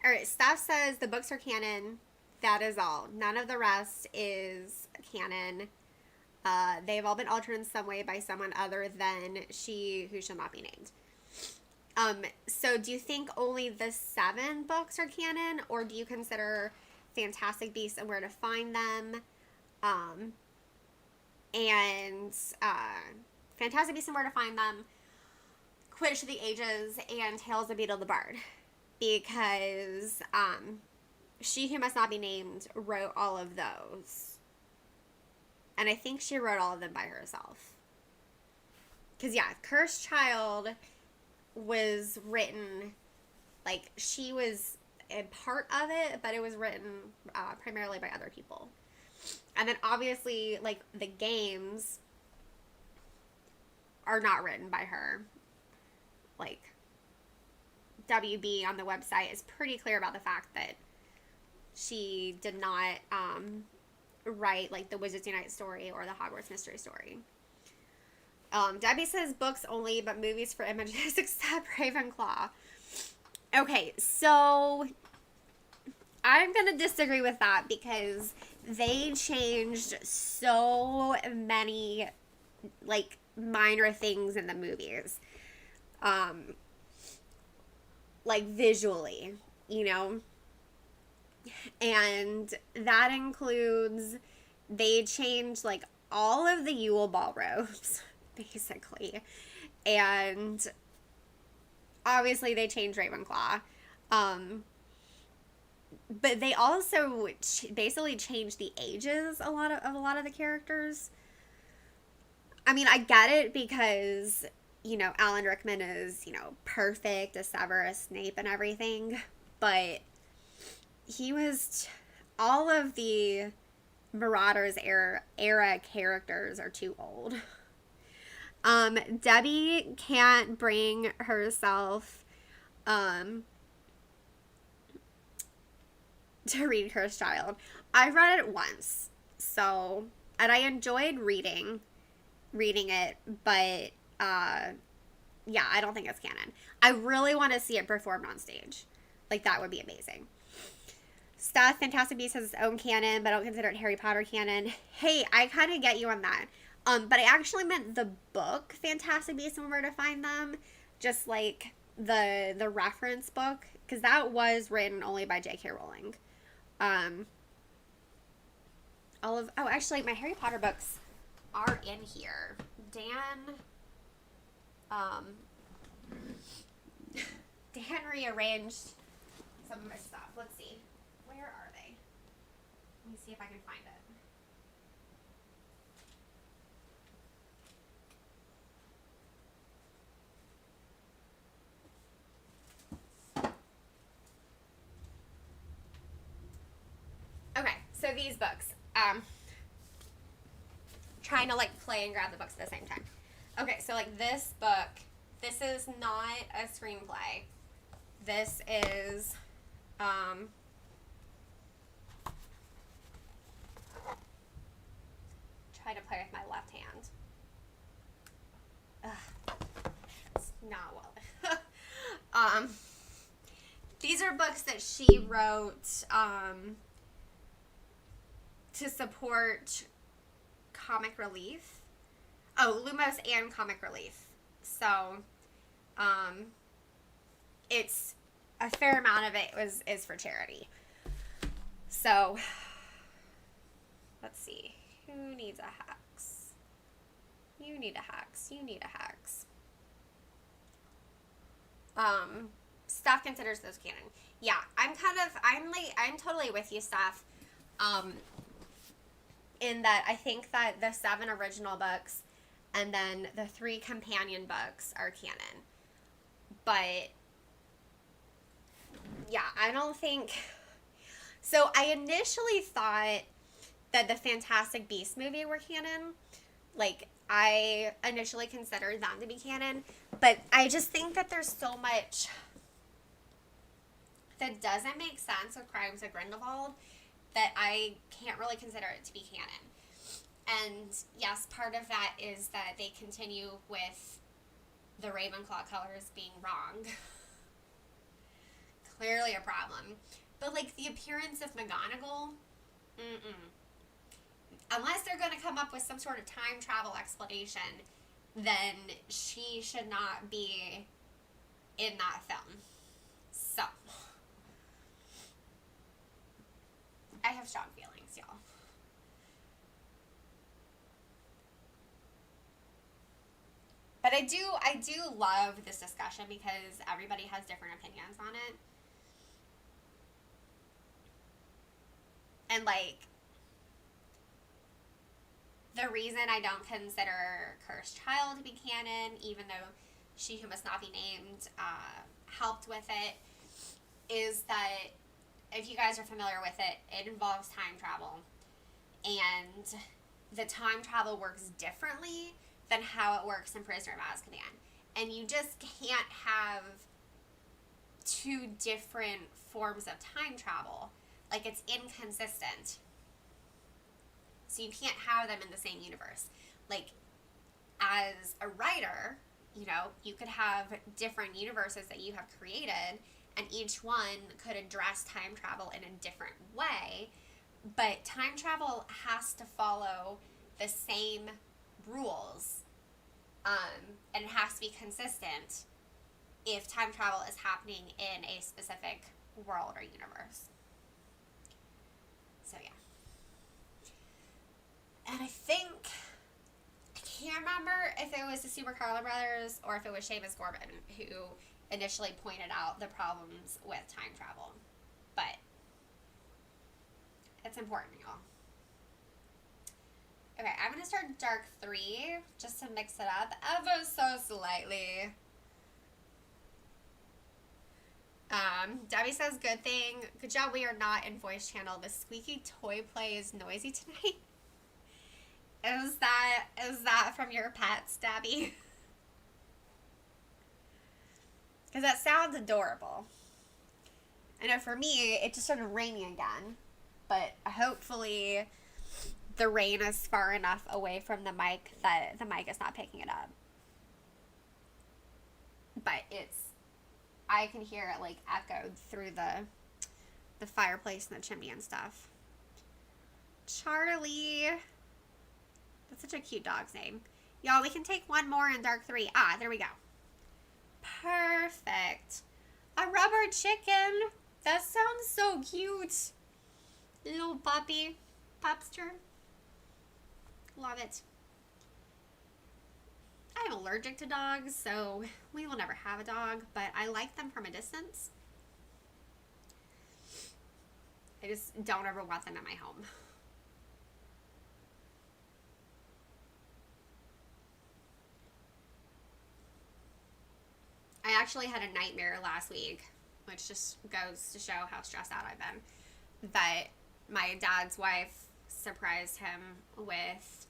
Alright, Steph says the books are canon. That is all. None of the rest is canon. They've all been altered in some way by someone other than she who shall not be named. So do you think only the 7 books are canon, or do you consider Fantastic Beasts and Where to Find Them, and Fantastic Beasts and Where to Find Them, Quidditch Through the Ages, and Tales of Beetle the Bard? Because she who must not be named wrote all of those. And I think she wrote all of them by herself. Because, yeah, Cursed Child was written, like, she was a part of it, but it was written primarily by other people. And then, obviously, like, the games are not written by her. Like, WB on the website is pretty clear about the fact that she did not write like the Wizards Unite story or the Hogwarts Mystery Story. Debbie says books only, but movies for Images except Ravenclaw. Okay, so I'm gonna disagree with that because they changed so many like minor things in the movies. Like visually, you know? And that includes, they changed like all of the Yule Ball robes, basically. And obviously they changed Ravenclaw. But they also basically changed the ages of a lot of the characters. I mean, I get it because, you know, Alan Rickman is, you know, perfect as Severus Snape and everything, but he was, all of the Marauders era characters are too old. Debbie can't bring herself to read Cursed Child. I read it once, so, and I enjoyed reading it, but yeah, I don't think it's canon. I really want to see it performed on stage. Like, that would be amazing. Steph, Fantastic Beasts has its own canon, but I don't consider it Harry Potter canon. Hey, I kind of get you on that. But I actually meant the book, Fantastic Beasts and Where to Find Them. Just, like, the reference book. Because that was written only by J.K. Rowling. Oh, actually, my Harry Potter books are in here. Um, Dan rearranged some of my stuff. Let's see. Where are they? Let me see if I can find it. Okay, so these books. Trying to like play and grab the books at the same time. Okay, so like this book, this is not a screenplay. This is try to play with my left hand. Ugh, it's not well. These are books that she wrote to support comic relief. Oh, Lumos and comic relief. So, it's a fair amount of it is for charity. So, let's see. Who needs a Hex? You need a Hex. You need a Hex. Steph considers those canon. Yeah, I'm totally with you, Steph. In that I think that the 7 original books and then the 3 companion books are canon. But yeah, I don't think so. I initially thought that the Fantastic Beasts movie were canon. Like, I initially considered them to be canon, but I just think that there's so much that doesn't make sense with Crimes of Grindelwald that I can't really consider it to be canon. And yes, part of that is that they continue with the Ravenclaw colors being wrong. Clearly a problem. But like the appearance of McGonagall, unless they're going to come up with some sort of time travel explanation, then she should not be in that film. So, I have strong feelings, y'all. But I do love this discussion because everybody has different opinions on it. And like, the reason I don't consider Cursed Child to be canon, even though She Who Must Not Be Named helped with it, is that if you guys are familiar with it, it involves time travel. And the time travel works differently than how it works in Prisoner of Azkaban. And you just can't have 2 different forms of time travel. Like, it's inconsistent. So you can't have them in the same universe. Like, as a writer, you know, you could have different universes that you have created, and each one could address time travel in a different way, but time travel has to follow the same rules, and it has to be consistent if time travel is happening in a specific world or universe. So yeah. And I can't remember if it was the Super Carla brothers or if it was Seamus Corbin who initially pointed out the problems with time travel. But it's important, y'all. Okay, I'm going to start Dark 3 just to mix it up ever so slightly. Debbie says, good job we are not in voice channel. The squeaky toy play is noisy tonight. Is that from your pets, Debbie? Because that sounds adorable. I know for me, it just started raining again. But hopefully the rain is far enough away from the mic that the mic is not picking it up. But I can hear it like echoed through the fireplace and the chimney and stuff. Charlie. That's such a cute dog's name. Y'all, we can take one more in Dark 3. Ah, there we go. Perfect. A rubber chicken. That sounds so cute. Little puppy. Pupster. Love it. I am allergic to dogs, so we will never have a dog, but I like them from a distance. I just don't ever want them in my home. I actually had a nightmare last week, which just goes to show how stressed out I've been, that my dad's wife surprised him with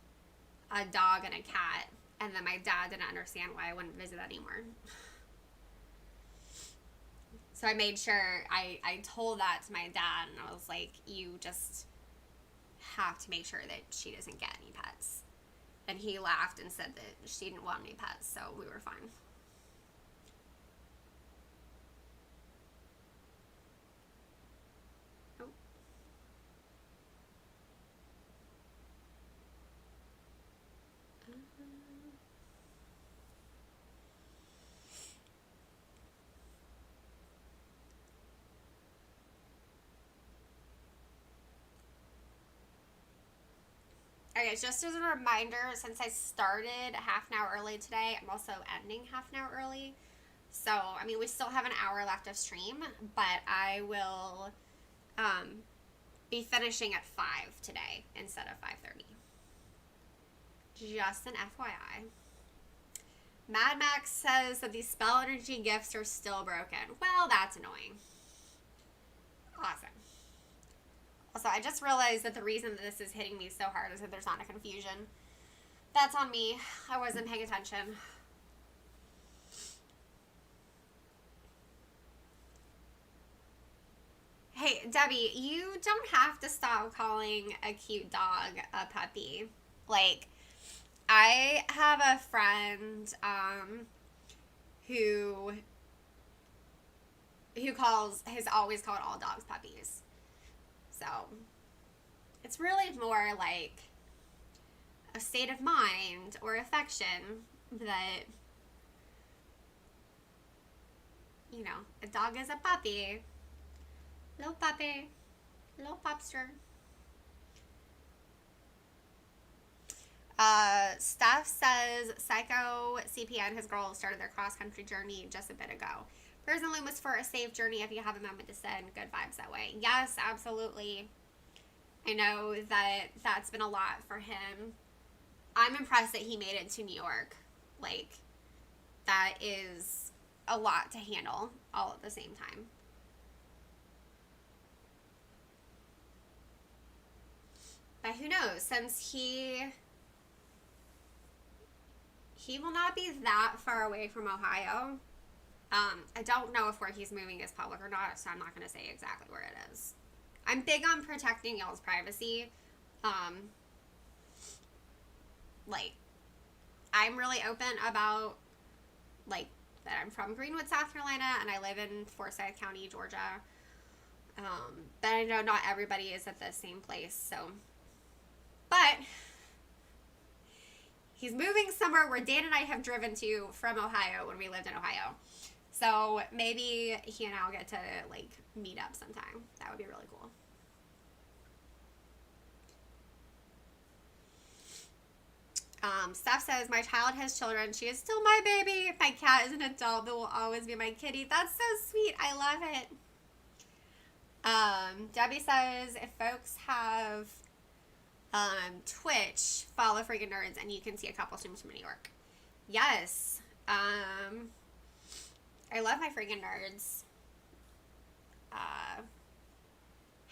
a dog and a cat, and then my dad didn't understand why I wouldn't visit anymore. So I made sure I told that to my dad, and I was like, you just have to make sure that she doesn't get any pets. And he laughed and said that she didn't want any pets, so we were fine. Okay, just as a reminder, since I started half an hour early today, I'm also ending half an hour early. So, I mean, we still have an hour left of stream, but I will be finishing at 5 today instead of 5:30. Just an FYI. Mad Max says that these spell energy gifts are still broken. Well, that's annoying. Awesome. Also, I just realized that the reason that this is hitting me so hard is that there's not a confusion. That's on me. I wasn't paying attention. Hey, Debbie, you don't have to stop calling a cute dog a puppy. Like, I have a friend who has always called all dogs puppies. So, it's really more like a state of mind or affection that, you know, a dog is a puppy. Little puppy. Little pupster. Steph says Psycho CP and his girl started their cross-country journey just a bit ago. Prayers and Loomis for a safe journey if you have a moment to send. Good vibes that way. Yes, absolutely. I know that that's been a lot for him. I'm impressed that he made it to New York. Like, that is a lot to handle all at the same time. But who knows, since he will not be that far away from Ohio. I don't know if where he's moving is public or not, so I'm not going to say exactly where it is. I'm big on protecting y'all's privacy. Like, I'm really open about, like, that I'm from Greenwood, South Carolina, and I live in Forsyth County, Georgia. But I know not everybody is at the same place, so. But he's moving somewhere where Dan and I have driven to from Ohio when we lived in Ohio. So maybe he and I will get to, like, meet up sometime. That would be really cool. Steph says, my child has children. She is still my baby. My cat is an adult but will always be my kitty. That's so sweet. I love it. Debbie says, if folks have Twitch, follow Freaking Nerds, and you can see a couple streams from New York. Yes. I love my Freaking Nerds.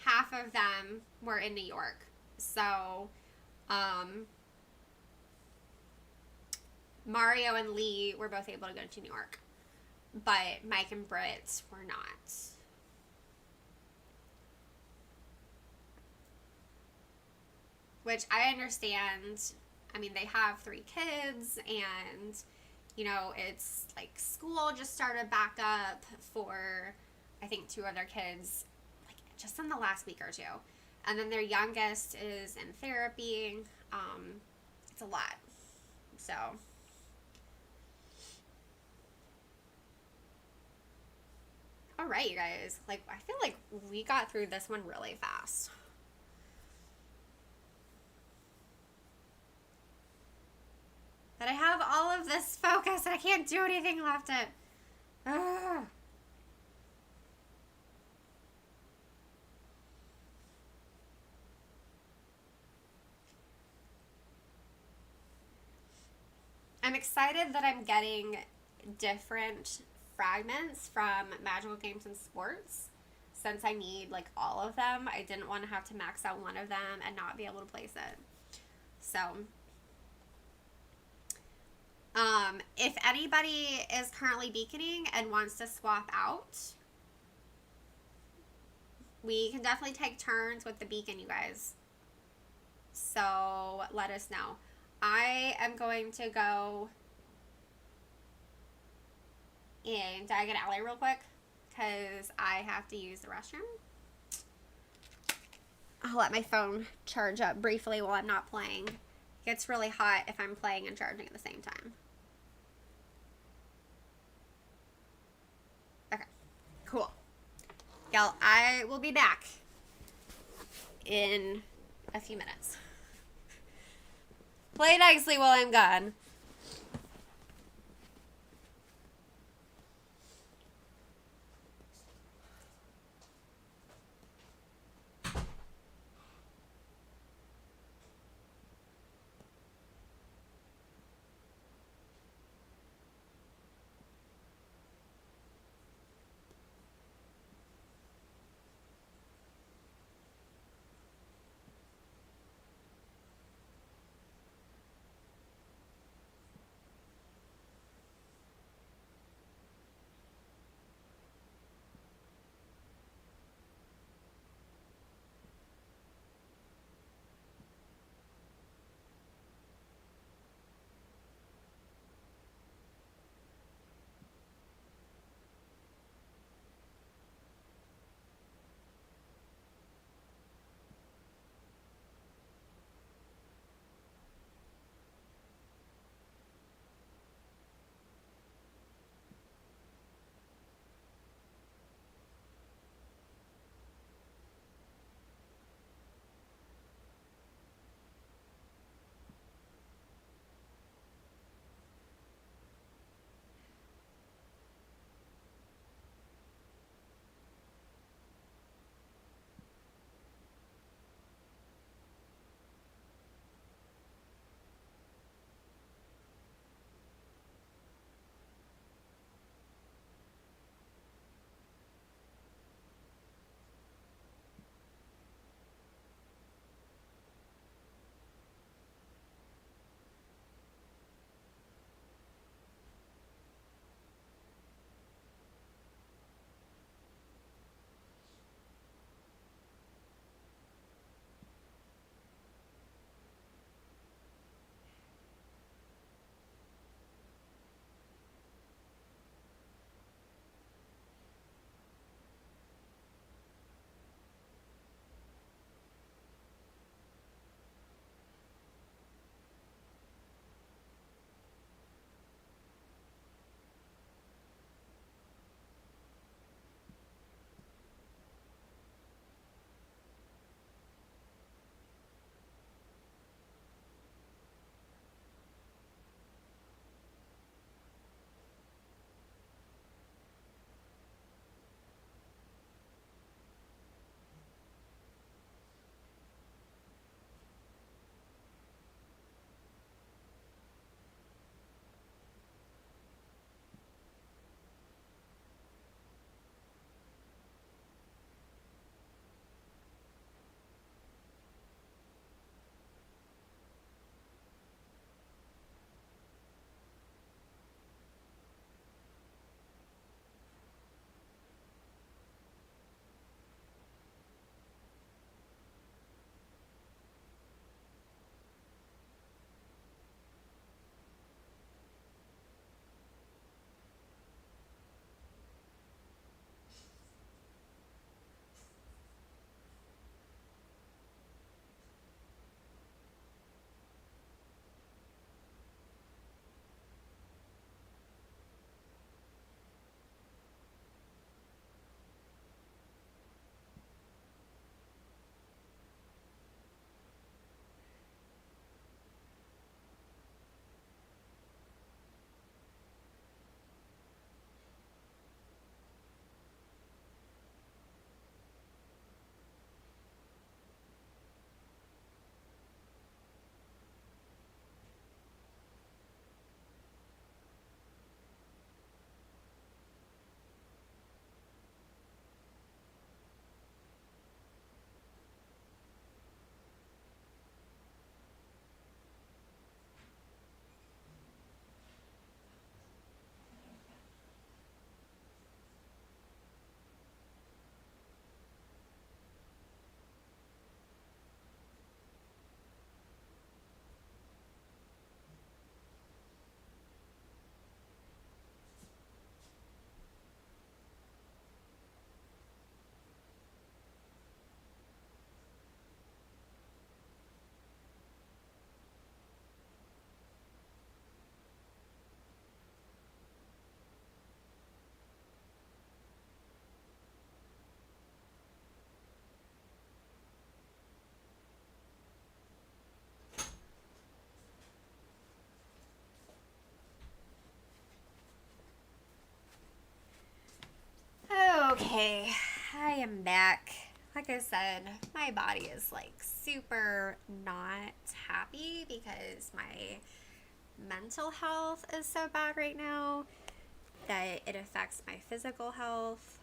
Half of them were in New York. So, Mario and Lee were both able to go to New York. But Mike and Britt were not. Which I understand. I mean, they have 3 kids, and, you know, it's like school just started back up for, I think, 2 of their kids, like, just in the last week or 2. And then their youngest is in therapy. It's a lot. So. All right, you guys. Like, I feel like we got through this one really fast. this focus and I can't do anything left it. Ugh. I'm excited that I'm getting different fragments from Magical Games and Sports. Since I need like all of them, I didn't want to have to max out one of them and not be able to place it. So, if anybody is currently beaconing and wants to swap out, we can definitely take turns with the beacon, you guys. So, let us know. I am going to go in Diagon Alley real quick because I have to use the restroom. I'll let my phone charge up briefly while I'm not playing. It gets really hot if I'm playing and charging at the same time. Okay, cool. Y'all, I will be back in a few minutes. Play nicely while I'm gone. Okay, I am back. Like I said, my body is like super not happy because my mental health is so bad right now that it affects my physical health.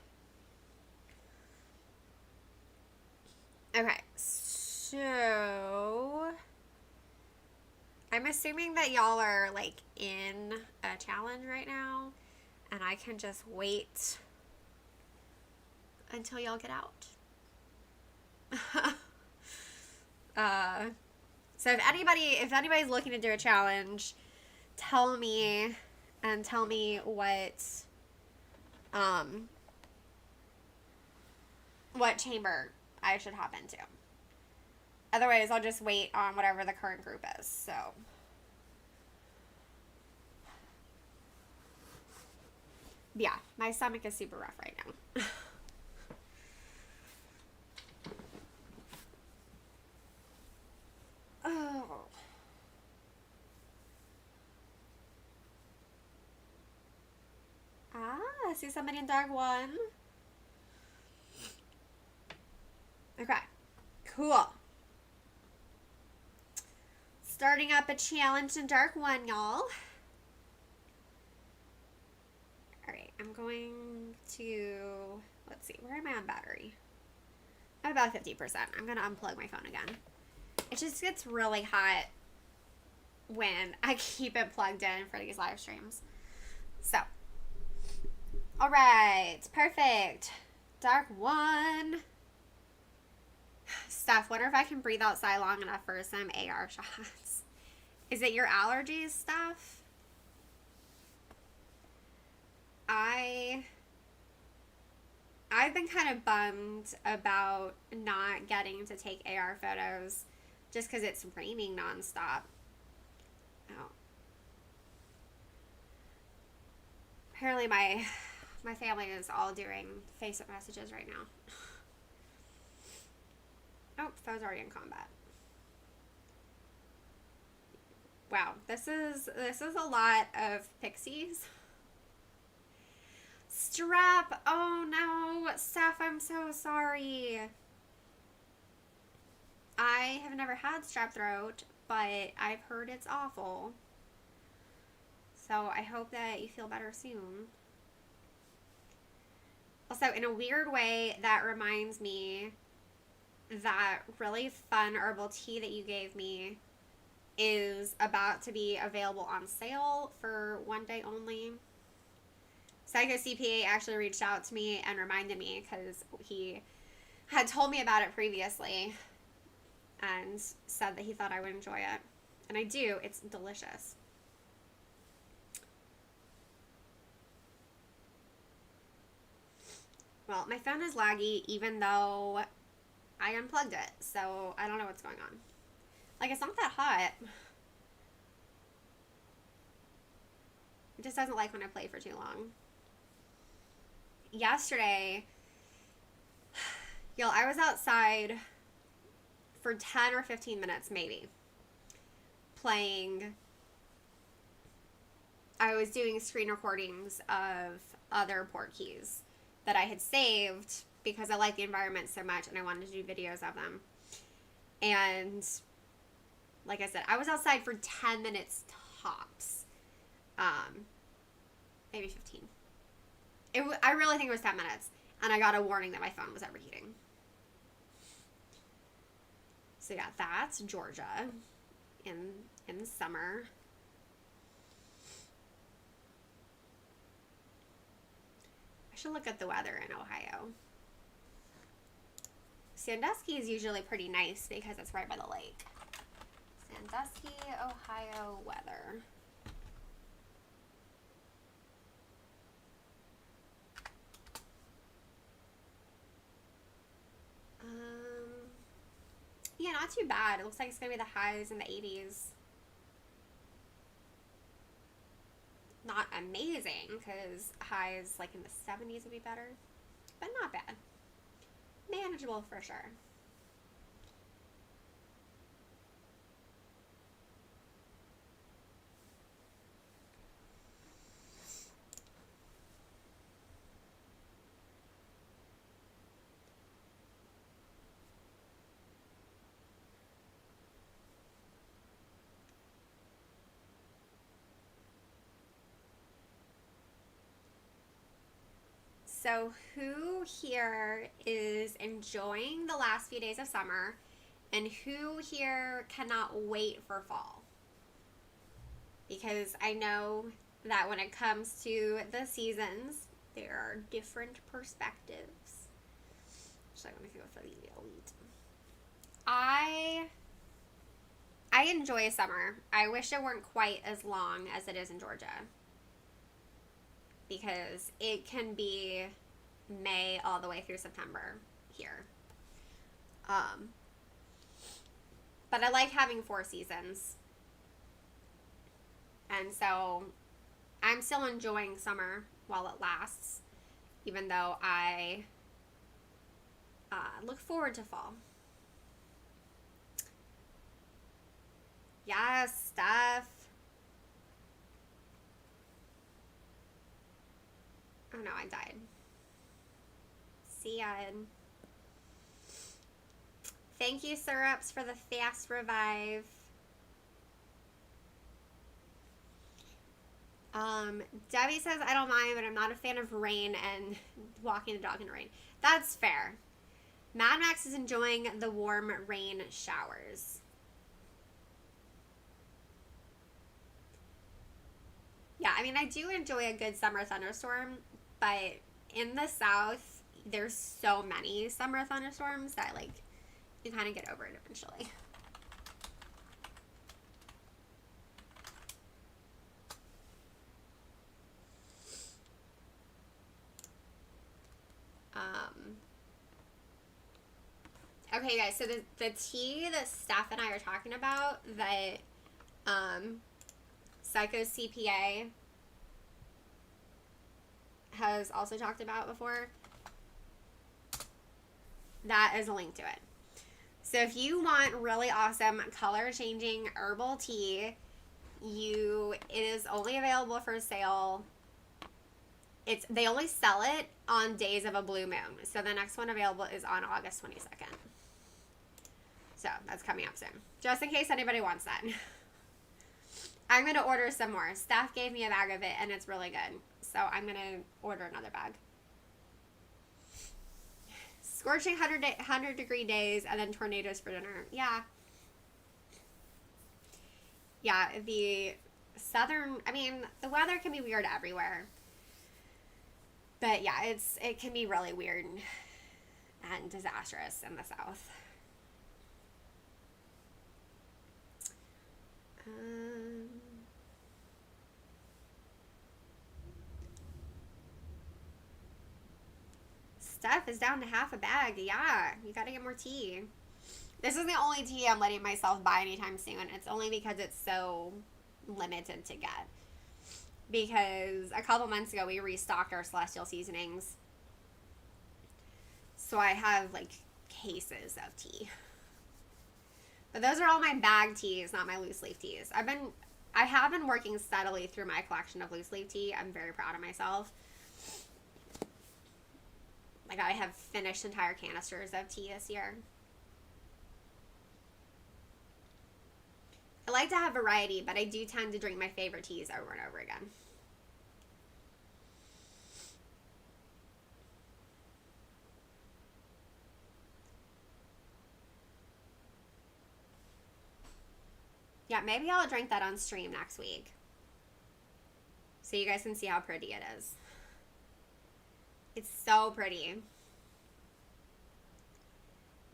Okay, so I'm assuming that y'all are like in a challenge right now, and I can just wait until y'all get out. So if anybody's looking to do a challenge, tell me what chamber I should hop into. Otherwise, I'll just wait on whatever the current group is. So yeah, my stomach is super rough right now. Oh. I see somebody in Dark 1. Okay. Cool. Starting up a challenge in Dark 1, y'all. Alright, I'm going to... Let's see, where am I on battery? I'm about 50%. I'm going to unplug my phone again. It just gets really hot when I keep it plugged in for these live streams. So, alright, perfect. Dark 1. Steph, wonder if I can breathe outside long enough for some AR shots. Is it your allergies, Steph? I've been kind of bummed about not getting to take AR photos just because it's raining nonstop. Oh. Apparently my family is all doing Facebook messages right now. Oh, foe's already in combat. Wow, this is a lot of pixies. Strep! Oh no, Steph, I'm so sorry. I have never had strep throat, but I've heard it's awful. So I hope that you feel better soon. Also, in a weird way, that reminds me that really fun herbal tea that you gave me is about to be available on sale for one day only. Psycho CPA actually reached out to me and reminded me because he had told me about it previously and said that he thought I would enjoy it. And I do. It's delicious. Well, my phone is laggy even though I unplugged it, so I don't know what's going on. Like, it's not that hot. It just doesn't like when I play for too long. Yesterday, y'all, I was outside for 10 or 15 minutes, maybe, playing. I was doing screen recordings of other Portkeys that I had saved because I like the environment so much and I wanted to do videos of them. And like I said, I was outside for 10 minutes tops. Maybe 15. I really think it was 10 minutes. And I got a warning that my phone was overheating. So yeah, that's Georgia in the summer. I should look at the weather in Ohio. Sandusky is usually pretty nice because it's right by the lake. Sandusky, Ohio weather. Yeah, not too bad. It looks like it's going to be the highs in the 80s. Not amazing, because highs like in the 70s would be better. But not bad. Manageable for sure. so who here is enjoying the last few days of summer, and who here cannot wait for fall? Because I know that when it comes to the seasons, there are different perspectives. So I'm going to go for the elite. I enjoy summer. I wish it weren't quite as long as it is in Georgia, because it can be May all the way through September here. But I like having 4 seasons. And so I'm still enjoying summer while it lasts, even though I look forward to fall. Yes, Steph. Oh no, I died. See ya. Thank you, Syrups, for the fast revive. Debbie says, I don't mind, but I'm not a fan of rain and walking the dog in the rain. That's fair. Mad Max is enjoying the warm rain showers. Yeah, I mean, I do enjoy a good summer thunderstorm, but in the South, there's so many summer thunderstorms that, like, you kind of get over it eventually. Okay, guys, so the tea that Steph and I are talking about that Psycho CPA has also talked about before, that is a link to it. So if you want really awesome color changing herbal tea, it is only available for sale. They only sell it on days of a blue moon. So the next one available is on August 22nd. So that's coming up soon, just in case anybody wants that. I'm going to order some more. Steph gave me a bag of it, and it's really good. So I'm going to order another bag. Scorching 100-degree days and then tornadoes for dinner. Yeah. Yeah, the weather can be weird everywhere. But yeah, it can be really weird and disastrous in the South. Steph is down to half a bag. Yeah, you gotta get more tea. This is the only tea I'm letting myself buy anytime soon. It's only because it's so limited to get. Because a couple months ago, we restocked our Celestial Seasonings. So I have, like, cases of tea. But those are all my bag teas, not my loose leaf teas. I have been working steadily through my collection of loose leaf tea. I'm very proud of myself. Like, I have finished entire canisters of tea this year. I like to have variety, but I do tend to drink my favorite teas over and over again. Yeah, maybe I'll drink that on stream next week, so you guys can see how pretty it is. It's so pretty.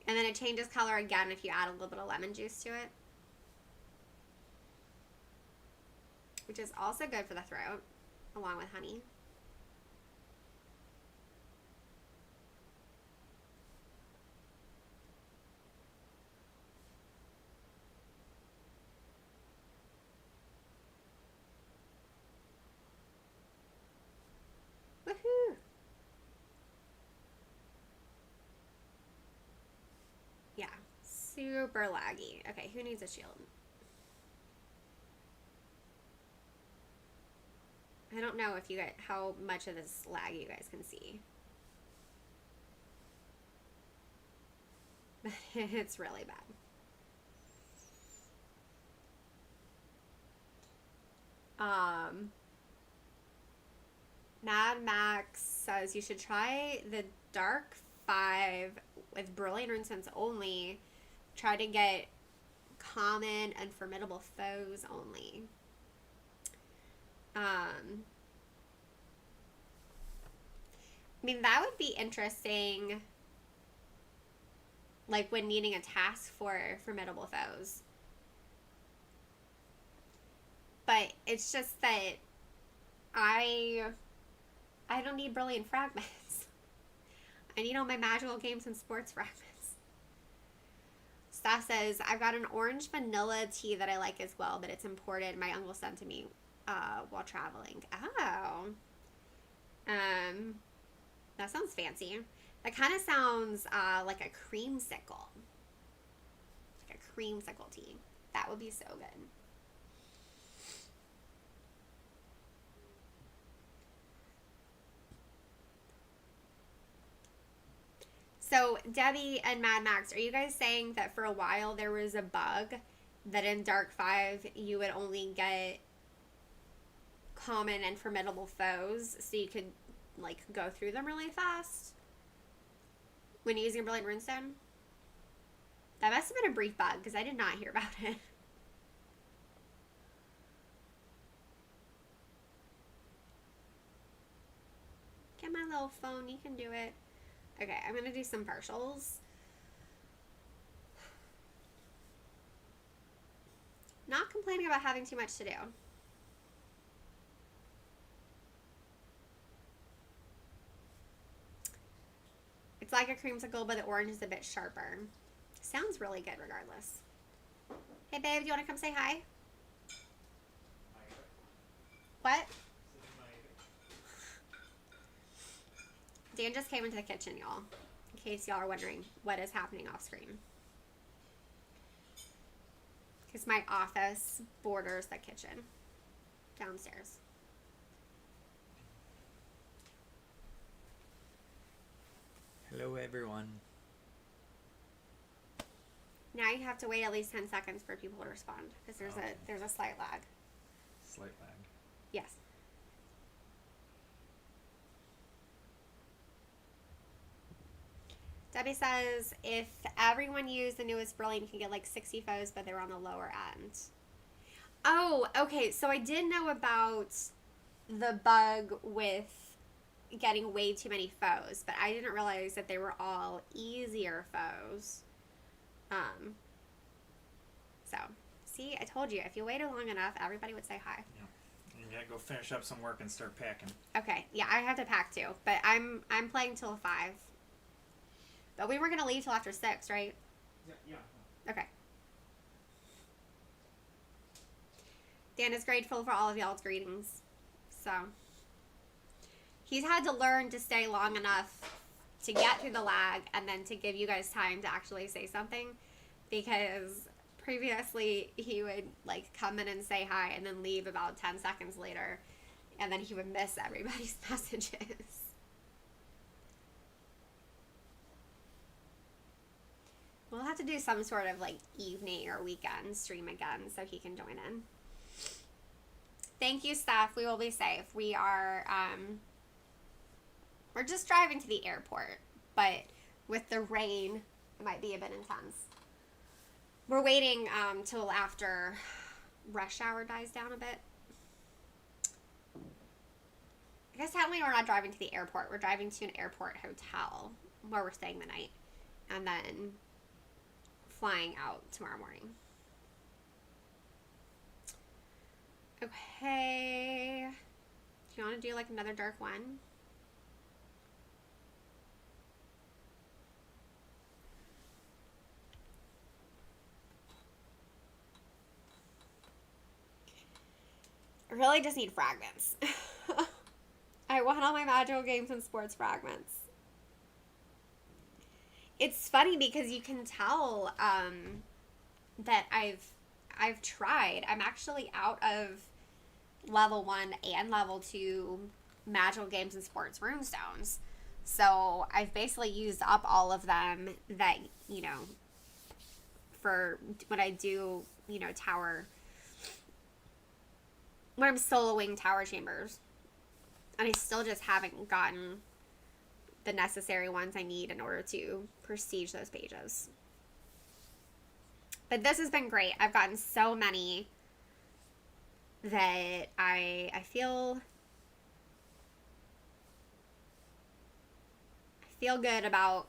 And then it changes color again if you add a little bit of lemon juice to it, which is also good for the throat, along with honey. Woohoo! Yeah, super laggy. Okay, who needs a shield? I don't know if you guys, how much of this lag you guys can see. But it's really bad. Mad Max says you should try the Dark 5 with Brilliant Runestones only. Try to get common and formidable foes only. I mean, that would be interesting, like when needing a task for formidable foes. But it's just that I don't need brilliant fragments. I need all my magical games and sports fragments. Steph says, I've got an orange vanilla tea that I like as well, but it's imported. My uncle sent to me while traveling. Oh. That sounds fancy. That kind of sounds like a creamsicle. Like a creamsicle tea. That would be so good. So, Debbie and Mad Max, are you guys saying that for a while there was a bug that in Dark 5 you would only get common and formidable foes so you could, like, go through them really fast when using a Brilliant Runestone? That must have been a brief bug because I did not hear about it. Get my little phone, you can do it. Okay, I'm going to do some partials. Not complaining about having too much to do. It's like a creamsicle, but the orange is a bit sharper. Sounds really good regardless. Hey babe, do you want to come say hi? What? Dan just came into the kitchen, y'all. In case y'all are wondering what is happening off screen. Because my office borders the kitchen downstairs. Hello, everyone. Now you have to wait at least 10 seconds for people to respond because there's a slight lag. Slight lag. Yes. Debbie says, if everyone used the newest Brilliant, you can get like 60 foes, but they're on the lower end. Oh, okay. So I did know about the bug with getting way too many foes, but I didn't realize that they were all easier foes. So, see, I told you, if you waited long enough, everybody would say hi. Yeah. You gotta go finish up some work and start packing. Okay, yeah, I have to pack too, but I'm playing till 5. But we were going to leave till after 6, right? Yeah. Okay. Dan is grateful for all of y'all's greetings. So, he's had to learn to stay long enough to get through the lag and then to give you guys time to actually say something. Because previously, he would, like, come in and say hi and then leave about 10 seconds later. And then he would miss everybody's messages. We'll have to do some sort of like evening or weekend stream again so he can join in. Thank you, Steph. We will be safe. We are, we're just driving to the airport, but with the rain, it might be a bit intense. We're waiting till after rush hour dies down a bit. I guess technically we're not driving to the airport. We're driving to an airport hotel where we're staying the night. And then flying out tomorrow morning. Okay. Do you want to do like another dark one? I really just need fragments. I want all my magical games and sports fragments. It's funny because you can tell that I've tried. I'm actually out of level 1 and level 2 magical games and sports runestones. So I've basically used up all of them that, you know, for when I do, you know, tower, when I'm soloing tower chambers. And I still just haven't gotten the necessary ones I need in order to prestige those pages. But this has been great. I've gotten so many that I feel good about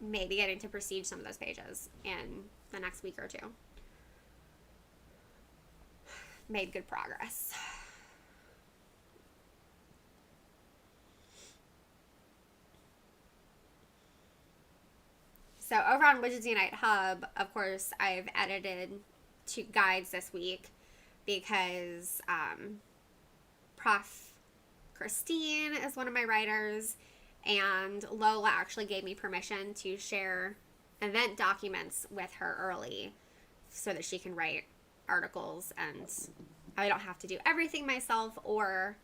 maybe getting to prestige some of those pages in the next week or two. Made good progress. So over on Wizards Unite Hub, of course, I've edited 2 guides this week because Prof. Christine is one of my writers, and Lola actually gave me permission to share event documents with her early so that she can write articles, and I don't have to do everything myself or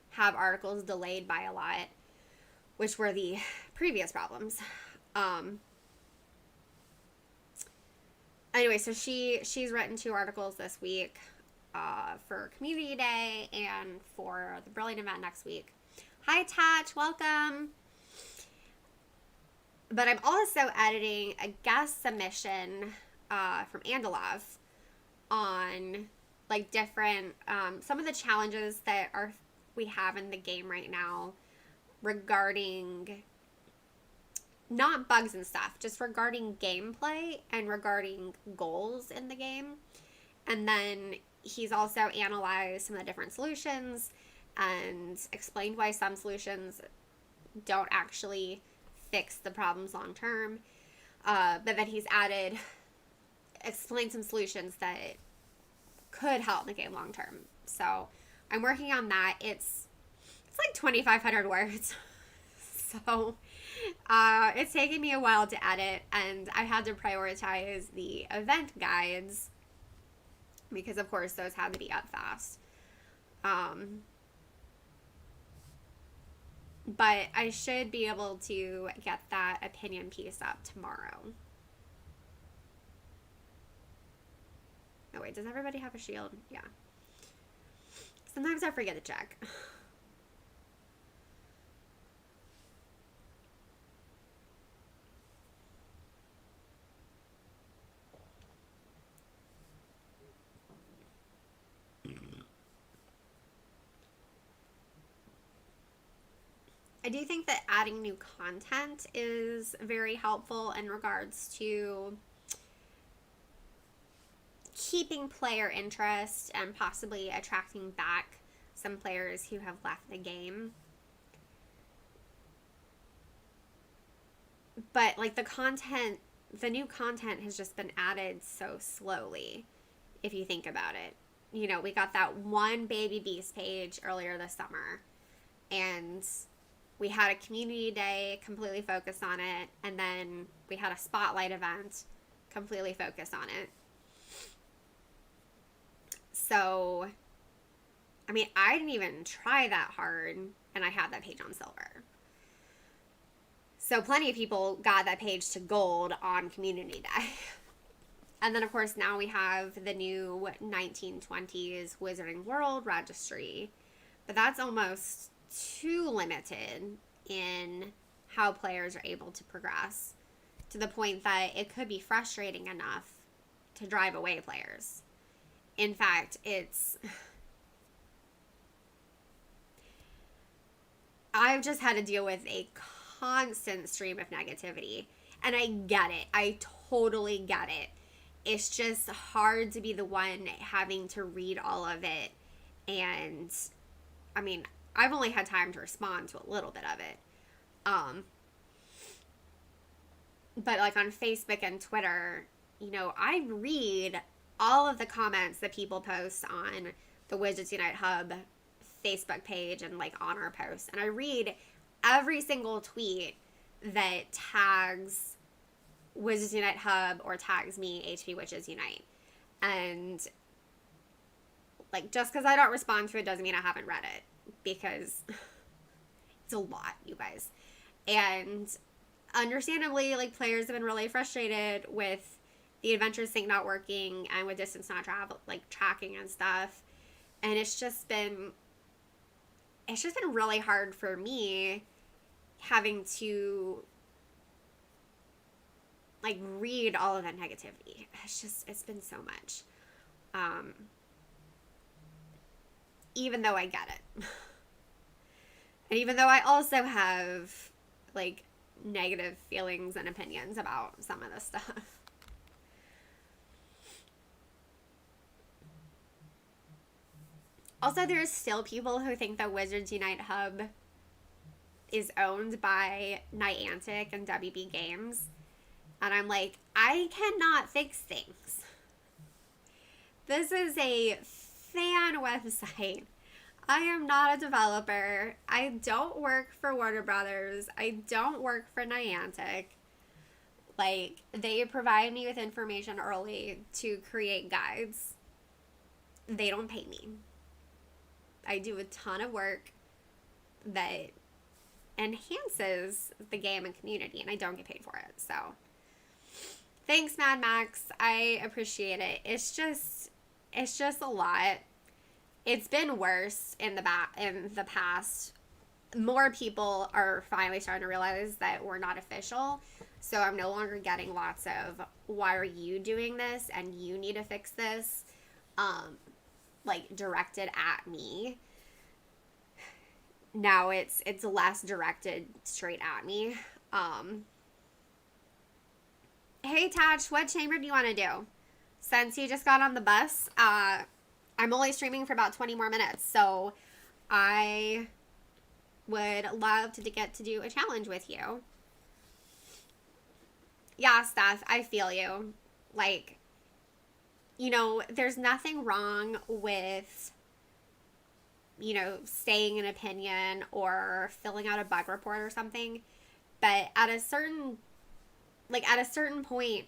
have articles delayed by a lot, which were the previous problems. Anyway, so she's written 2 articles this week for Community Day and for the Brilliant event next week. Hi, Tatch. Welcome. But I'm also editing a guest submission from Andalov on like different some of the challenges that we have in the game right now regarding not bugs and stuff, just regarding gameplay and regarding goals in the game. And then he's also analyzed some of the different solutions and explained why some solutions don't actually fix the problems long term. But then he's explained some solutions that could help the game long term. So I'm working on that. It's like 2,500 words. So it's taken me a while to edit, and I had to prioritize the event guides because, of course, those had to be up fast. But I should be able to get that opinion piece up tomorrow. Oh, wait, does everybody have a shield? Yeah. Sometimes I forget to check. I do think that adding new content is very helpful in regards to keeping player interest and possibly attracting back some players who have left the game. But like the new content has just been added so slowly, if you think about it. You know, we got that one Baby Beast page earlier this summer, and we had a community day completely focused on it, and then we had a spotlight event completely focused on it. So, I mean, I didn't even try that hard, and I had that page on silver. So plenty of people got that page to gold on community day. And then, of course, now we have the new 1920s Wizarding World registry, but that's almost too limited in how players are able to progress, to the point that it could be frustrating enough to drive away players. In fact, I've just had to deal with a constant stream of negativity, and I get it. I totally get it. It's just hard to be the one having to read all of it, and I mean, I've only had time to respond to a little bit of it. But like on Facebook and Twitter, you know, I read all of the comments that people post on the Wizards Unite Hub Facebook page and like on our posts. And I read every single tweet that tags Wizards Unite Hub or tags me, HP Witches Unite. And like, just because I don't respond to it doesn't mean I haven't read it, because it's a lot, you guys. And understandably, like, players have been really frustrated with the adventure sync not working and with distance not travel, like tracking and stuff. And it's just been it's just been really hard for me having to like read all of that negativity. It's been so much. Even though I get it. And even though I also have like negative feelings and opinions about some of this stuff. Also, there's still people who think that Wizards Unite Hub is owned by Niantic and WB Games. And I'm like, I cannot fix things. This is a fan website. I am not a developer. I don't work for Warner Brothers. I don't work for Niantic. Like, they provide me with information early to create guides. They don't pay me. I do a ton of work that enhances the game and community, and I don't get paid for it. So, thanks, Mad Max. I appreciate it. It's just a lot. It's been worse in the past. More people are finally starting to realize that we're not official. So I'm no longer getting lots of, why are you doing this? And you need to fix this. Like directed at me. Now it's less directed straight at me. Hey Tatch, what chamber do you want to do? Since you just got on the bus, I'm only streaming for about 20 more minutes, so I would love to get to do a challenge with you. Yeah, Steph, I feel you. Like, you know, there's nothing wrong with, you know, saying an opinion or filling out a bug report or something, but at a certain point,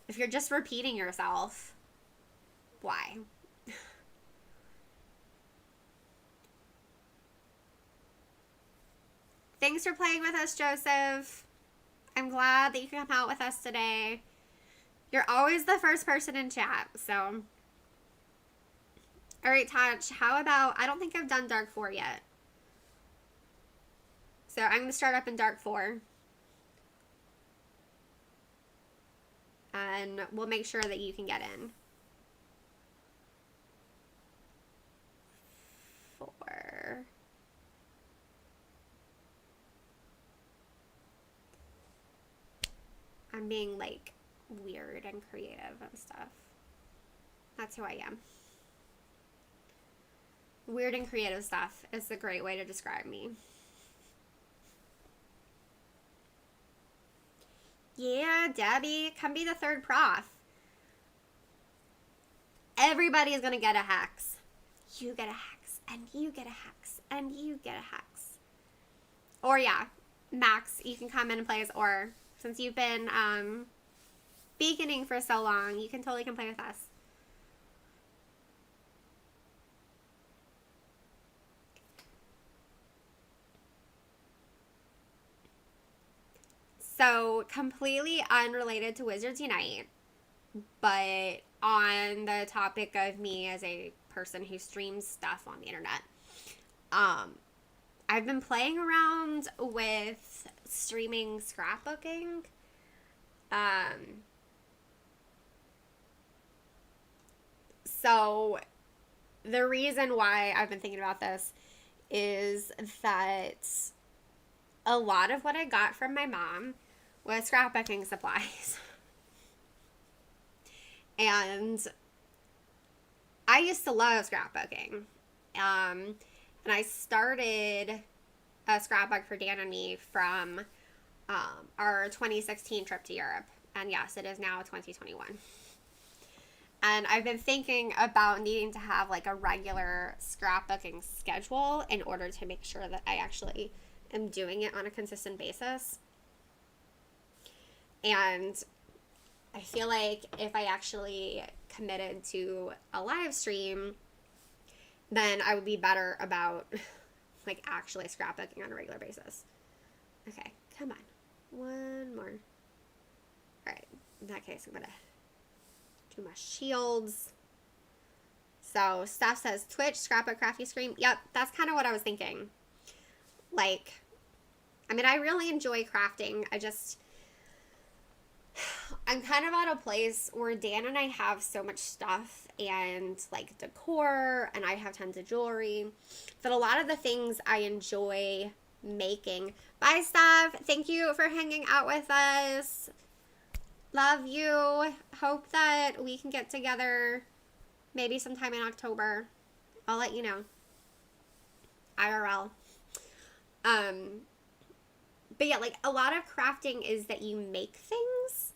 if you're just repeating yourself, why? Thanks for playing with us, Joseph. I'm glad that you can come out with us today. You're always the first person in chat, so. Alright, Touch, how about, I don't think I've done Dark 4 yet. So I'm going to start up in Dark 4. And we'll make sure that you can get in. 4. I'm being, like, weird and creative and stuff. That's who I am. Weird and creative stuff is a great way to describe me. Yeah, Debbie, come be the third prof. Everybody is going to get a hex. You get a hex, and you get a hex, and you get a hex. Or, yeah, Max, you can come in and play as Or. Since you've been beaconing for so long, you can totally come play with us. So, completely unrelated to Wizards Unite, but on the topic of me as a person who streams stuff on the internet, I've been playing around with streaming scrapbooking. So the reason why I've been thinking about this is that a lot of what I got from my mom was scrapbooking supplies. And I used to love scrapbooking. And I started a scrapbook for Dan and me from our 2016 trip to Europe. And yes, it is now 2021. And I've been thinking about needing to have like a regular scrapbooking schedule in order to make sure that I actually am doing it on a consistent basis. And I feel like if I actually committed to a live stream, then I would be better about like actually scrapbooking on a regular basis. Okay, come on. One more. Alright, in that case, I'm gonna do my shields. So Steph says Twitch, Scrapbook, Crafty Scream. Yep, that's kind of what I was thinking. Like, I mean, I really enjoy crafting. I'm kind of at a place where Dan and I have so much stuff and like decor, and I have tons of jewelry, that a lot of the things I enjoy making. Bye, Steph. Thank you for hanging out with us. Love you. Hope that we can get together maybe sometime in October. I'll let you know. IRL. But yeah, like a lot of crafting is that you make things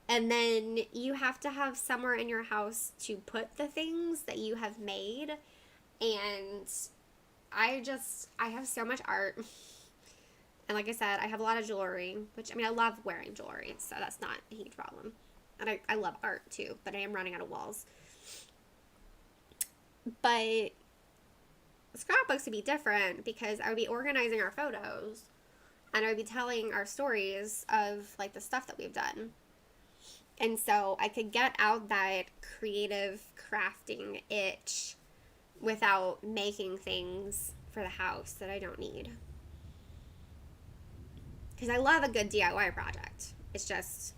and then you have to have somewhere in your house to put the things that you have made. And I have so much art. And like I said, I have a lot of jewelry, which, I mean, I love wearing jewelry, so that's not a huge problem. And I love art too, but I am running out of walls. But scrapbooks would be different because I would be organizing our photos and I would be telling our stories of like the stuff that we've done. And so I could get out that creative crafting itch without making things for the house that I don't need. Because I love a good DIY project. It's just,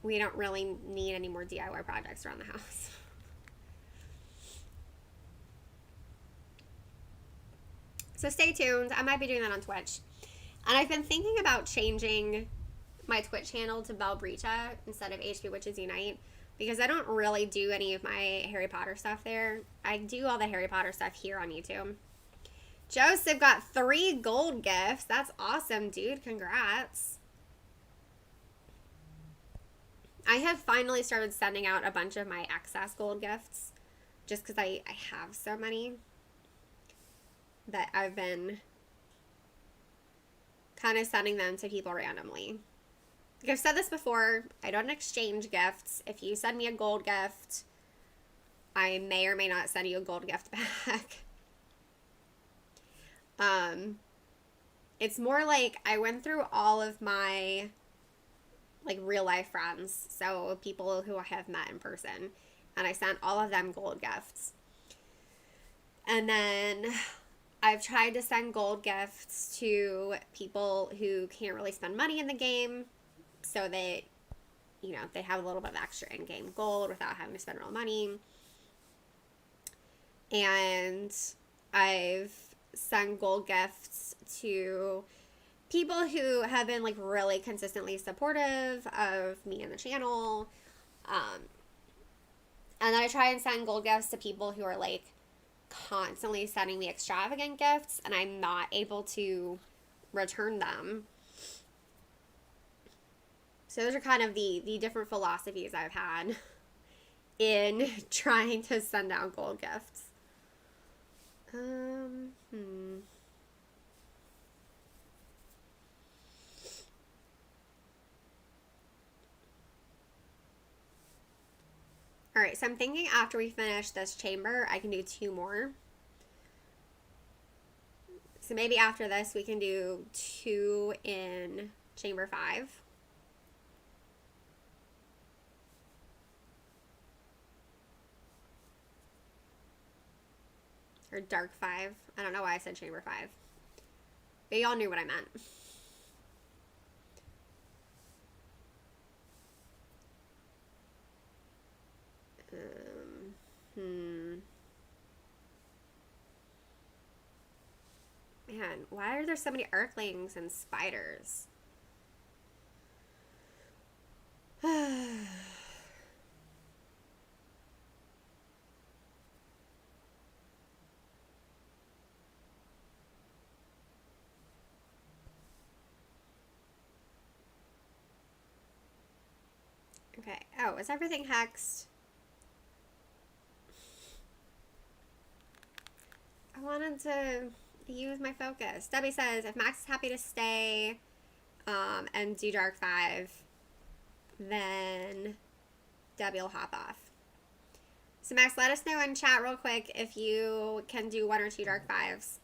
we don't really need any more DIY projects around the house. So stay tuned. I might be doing that on Twitch. And I've been thinking about changing my Twitch channel to Bell Brecha instead of HP Witches Unite, because I don't really do any of my Harry Potter stuff there. I do all the Harry Potter stuff here on YouTube. Joseph got 3 gold gifts. That's awesome, dude. Congrats. I have finally started sending out a bunch of my excess gold gifts just because I have so many that I've been kind of sending them to people randomly. Like I've said this before, I don't exchange gifts. If you send me a gold gift, I may or may not send you a gold gift back. It's more like I went through all of my like real life friends, so people who I have met in person, and I sent all of them gold gifts. And then I've tried to send gold gifts to people who can't really spend money in the game, so that, you know, they have a little bit of extra in-game gold without having to spend real money. And I've sent gold gifts to people who have been like really consistently supportive of me and the channel. And then I try and send gold gifts to people who are like constantly sending me extravagant gifts and I'm not able to return them. So those are kind of the different philosophies I've had in trying to send out gold gifts. Alright, so I'm thinking after we finish this chamber, I can do 2 more. So maybe after this, we can do 2 in chamber 5. Or dark 5. I don't know why I said chamber 5. But y'all knew what I meant. Man, why are there so many Arklings and spiders? Okay. Oh, is everything hexed? I wanted to use my focus. Debbie says, if Max is happy to stay and do Dark 5, then Debbie will hop off. So Max, let us know in chat real quick if you can do 1 or 2 Dark 5s.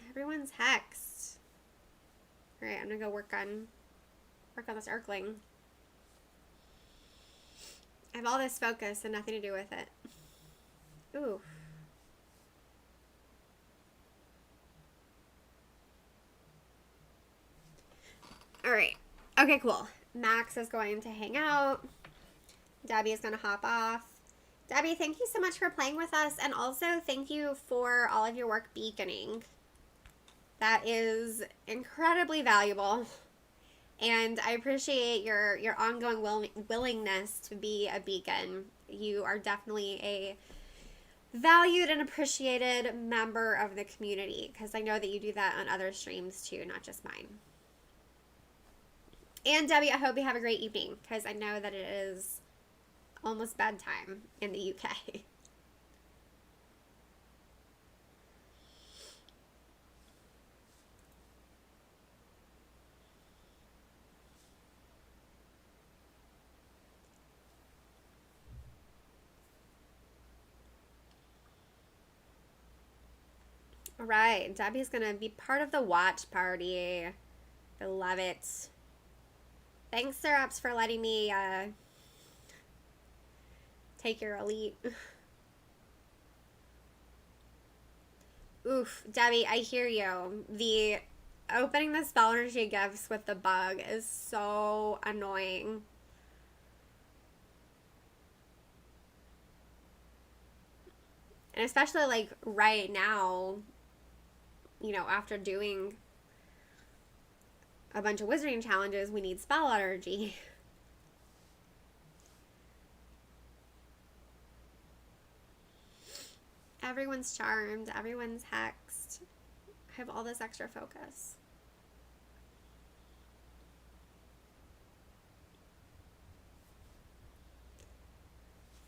Everyone's hexed. Alright, I'm gonna go work on this Arkling. I have all this focus and nothing to do with it. Ooh. Alright. Okay, cool. Max is going to hang out. Debbie is going to hop off. Debbie, thank you so much for playing with us, and also thank you for all of your work beaconing. That is incredibly valuable, and I appreciate your ongoing willingness to be a beacon. You are definitely a valued and appreciated member of the community, because I know that you do that on other streams too, not just mine. And Debbie, I hope you have a great evening, because I know that it is almost bedtime in the UK. All right, Debbie's gonna be part of the watch party. I love it. Thanks, Syrups, for letting me take your elite. Oof, Debbie, I hear you. The opening the spell energy gifts with the bug is so annoying. And especially like right now, you know, after doing a bunch of wizarding challenges, we need spell energy. Everyone's charmed, everyone's hexed. I have all this extra focus.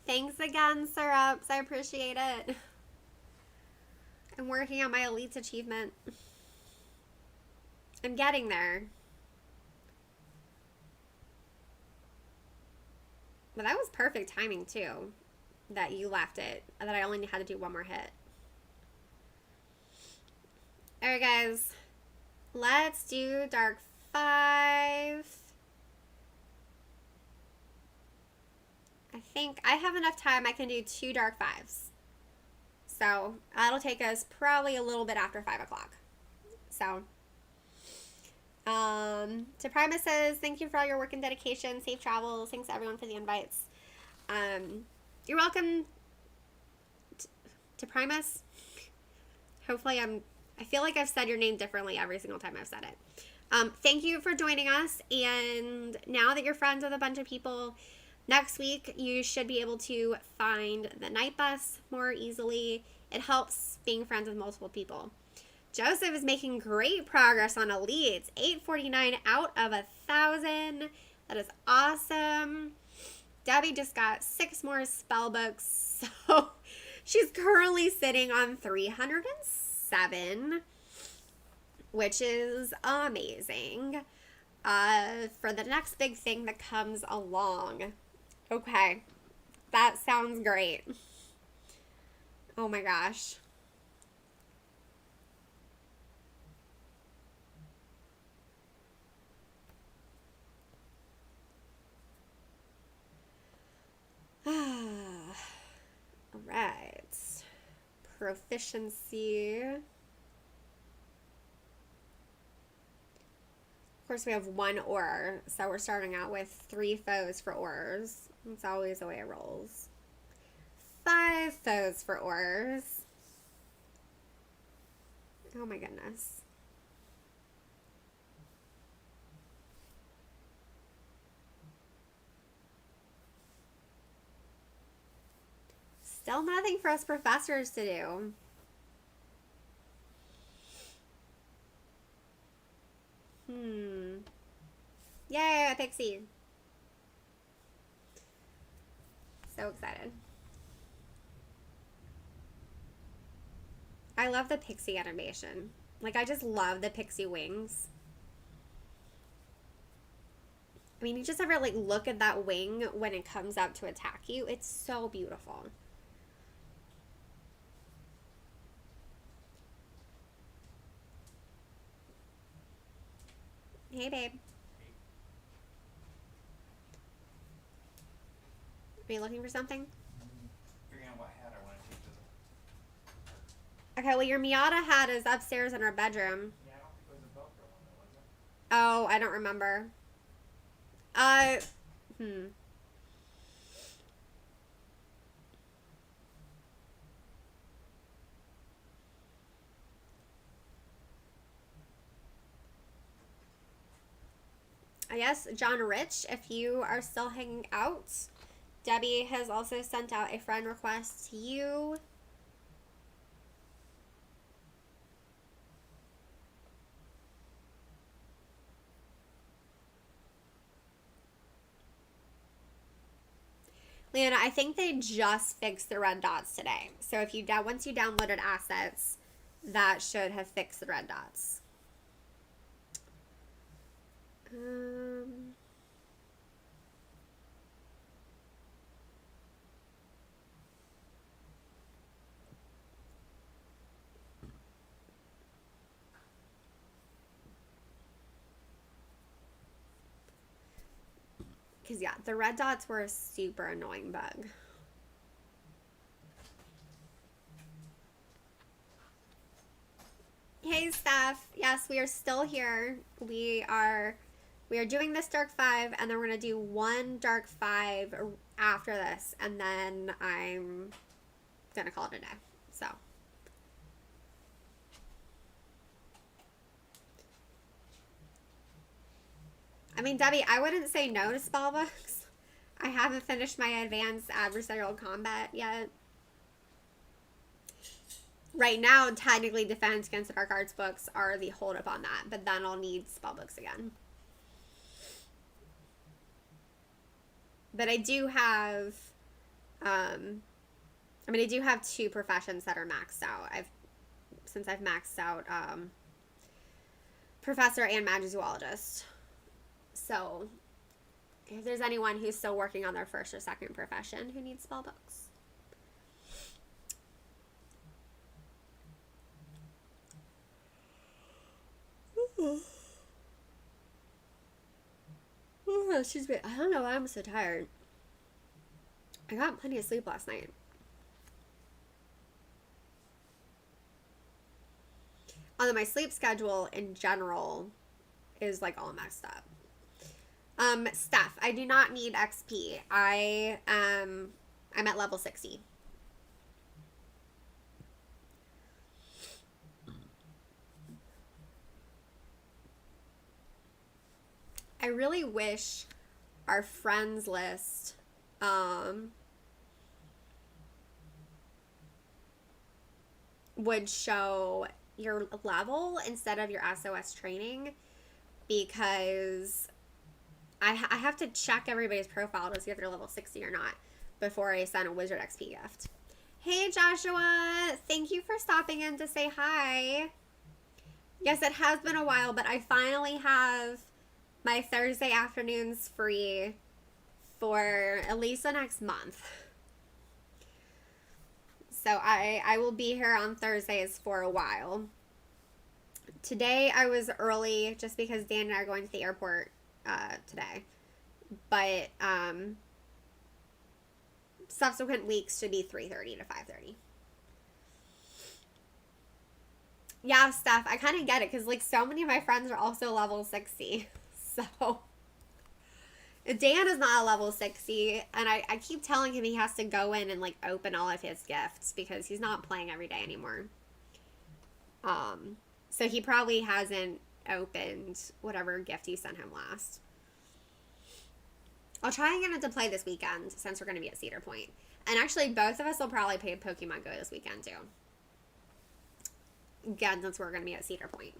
Thanks again, Syrups. I appreciate it. I'm working on my elites achievement. I'm getting there. But that was perfect timing too, that you left it, that I only had to do one more hit. Alright guys, let's do Dark 5. I think I have enough time. I can do 2 Dark 5s. So that'll take us probably a little bit after 5 o'clock. So, to Primus says, thank you for all your work and dedication. Safe travels. Thanks everyone for the invites. You're welcome to Primus. Hopefully I feel like I've said your name differently every single time I've said it. Thank you for joining us. And now that you're friends with a bunch of people, next week you should be able to find the night bus more easily. It helps being friends with multiple people. Joseph is making great progress on elites. 849 out of 1,000. That is awesome. Debbie just got 6 more spell books. So she's currently sitting on 307, which is amazing. For the next big thing that comes along. Okay. That sounds great. Oh my gosh. All right. Proficiency. Of course, we have 1 aura, so we're starting out with 3 foes for auras. It's always the way it rolls. 5 foes for auras. Oh my goodness. Still nothing for us professors to do. Yay, a pixie. So excited. I love the pixie animation. Like, I just love the pixie wings. I mean, you just ever, like, look at that wing when it comes up to attack you. It's so beautiful. Hey, babe. Are you looking for something? Figuring out what hat I want to take to the... Okay, well, your Miata hat is upstairs in our bedroom. Yeah, I don't think it was a Velcro one, though, was it? Oh, I don't remember. Hmm. Yes, John Rich, if you are still hanging out, Debbie has also sent out a friend request to you. Leanna, I think they just fixed the red dots today. So if you once you downloaded assets, that should have fixed the red dots. Because, yeah, the red dots were a super annoying bug. Hey, Steph. Yes, we are still here. We are doing this Dark 5, and then we're going to do one Dark 5 after this, and then I'm going to call it a day. So. I mean, Debbie, I wouldn't say no to spell books. I haven't finished my advanced adversarial combat yet. Right now, technically, Defense Against the Dark Arts books are the holdup on that, but then I'll need spell books again. But I do have, I do have 2 professions that are maxed out. Since I've maxed out Professor and Magizoologist. So, if there's anyone who's still working on their first or second profession who needs spell books. Oh, excuse me. I don't know why I'm so tired. I got plenty of sleep last night. Although my sleep schedule in general is like all messed up. Steph, I do not need XP. I'm at level 60. I really wish our friends list would show your level instead of your SOS training, because I have to check everybody's profile to see if they're level 60 or not before I send a Wizard XP gift. Hey Joshua, thank you for stopping in to say hi. Yes, it has been a while, but I finally have my Thursday afternoons free for at least the next month. So I will be here on Thursdays for a while. Today I was early just because Dan and I are going to the airport today. But subsequent weeks should be 3:30 to 5:30. Yeah, Steph, I kind of get it because like so many of my friends are also level 60. So Dan is not a level 60, and I keep telling him he has to go in and like open all of his gifts because he's not playing every day anymore. So he probably hasn't opened whatever gift you sent him last. I'll try and get him to play this weekend since we're going to be at Cedar Point. And actually, both of us will probably play Pokemon Go this weekend too. Again, since we're going to be at Cedar Point.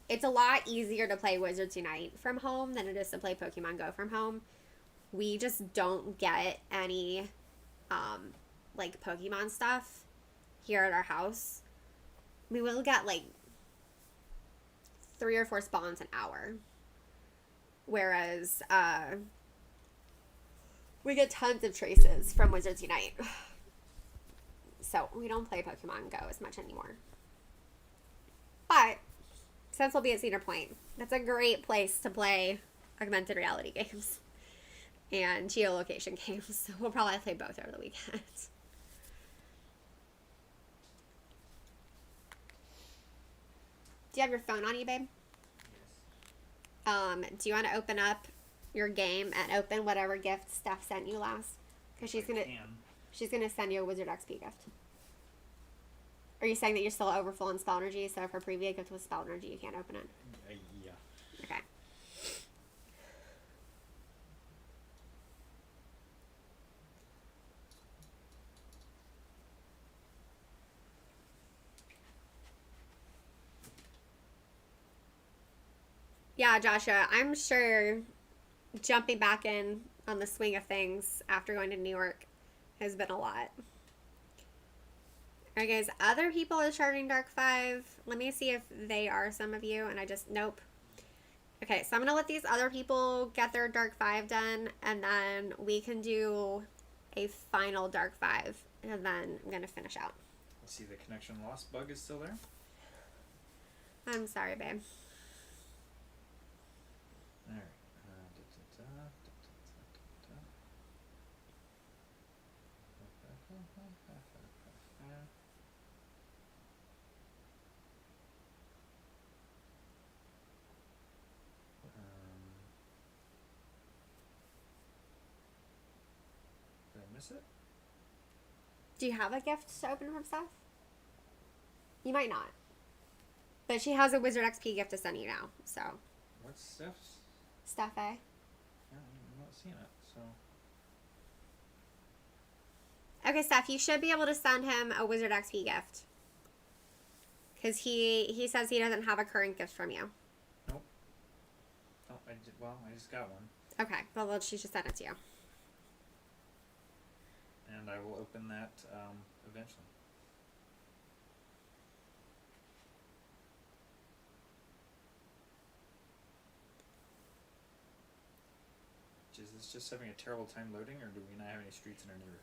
It's a lot easier to play Wizards Unite from home than it is to play Pokemon Go from home. We just don't get any, like, Pokemon stuff here at our house. We will get, like, 3 or 4 spawns an hour. Whereas, we get tons of traces from Wizards Unite. So, we don't play Pokemon Go as much anymore. But since we'll be at Cedar Point, that's a great place to play augmented reality games. and geolocation games. So we'll probably play both over the weekend. Do you have your phone on you, babe? Yes. Do you want to open up your game and open whatever gift Steph sent you last? Because she's gonna send you a Wizard XP gift. Are you saying that you're still overfull in spell energy, so if her previous gift was spell energy, you can't open it? Yeah. Okay. Yeah, Joshua, I'm sure jumping back in on the swing of things after going to New York has been a lot. Alright, guys, other people are charting Dark 5. Let me see if they are some of you, and I just, nope. Okay, so I'm going to let these other people get their Dark 5 done, and then we can do a final Dark 5, and then I'm going to finish out. Let's see, the connection lost bug is still there? I'm sorry, babe. Alright. Did I miss it? Do you have a gift to open from Steph? You might not. But she has a Wizard XP gift to send you now, so. What's Steph's? Steph, eh? Yeah, I'm not seeing it, so. Okay, Steph, you should be able to send him a Wizard XP gift. Because he says he doesn't have a current gift from you. Nope. Oh, I just got one. Okay, well, she should send it to you. And I will open that eventually. Is this just having a terrible time loading, or do we not have any streets in our neighborhood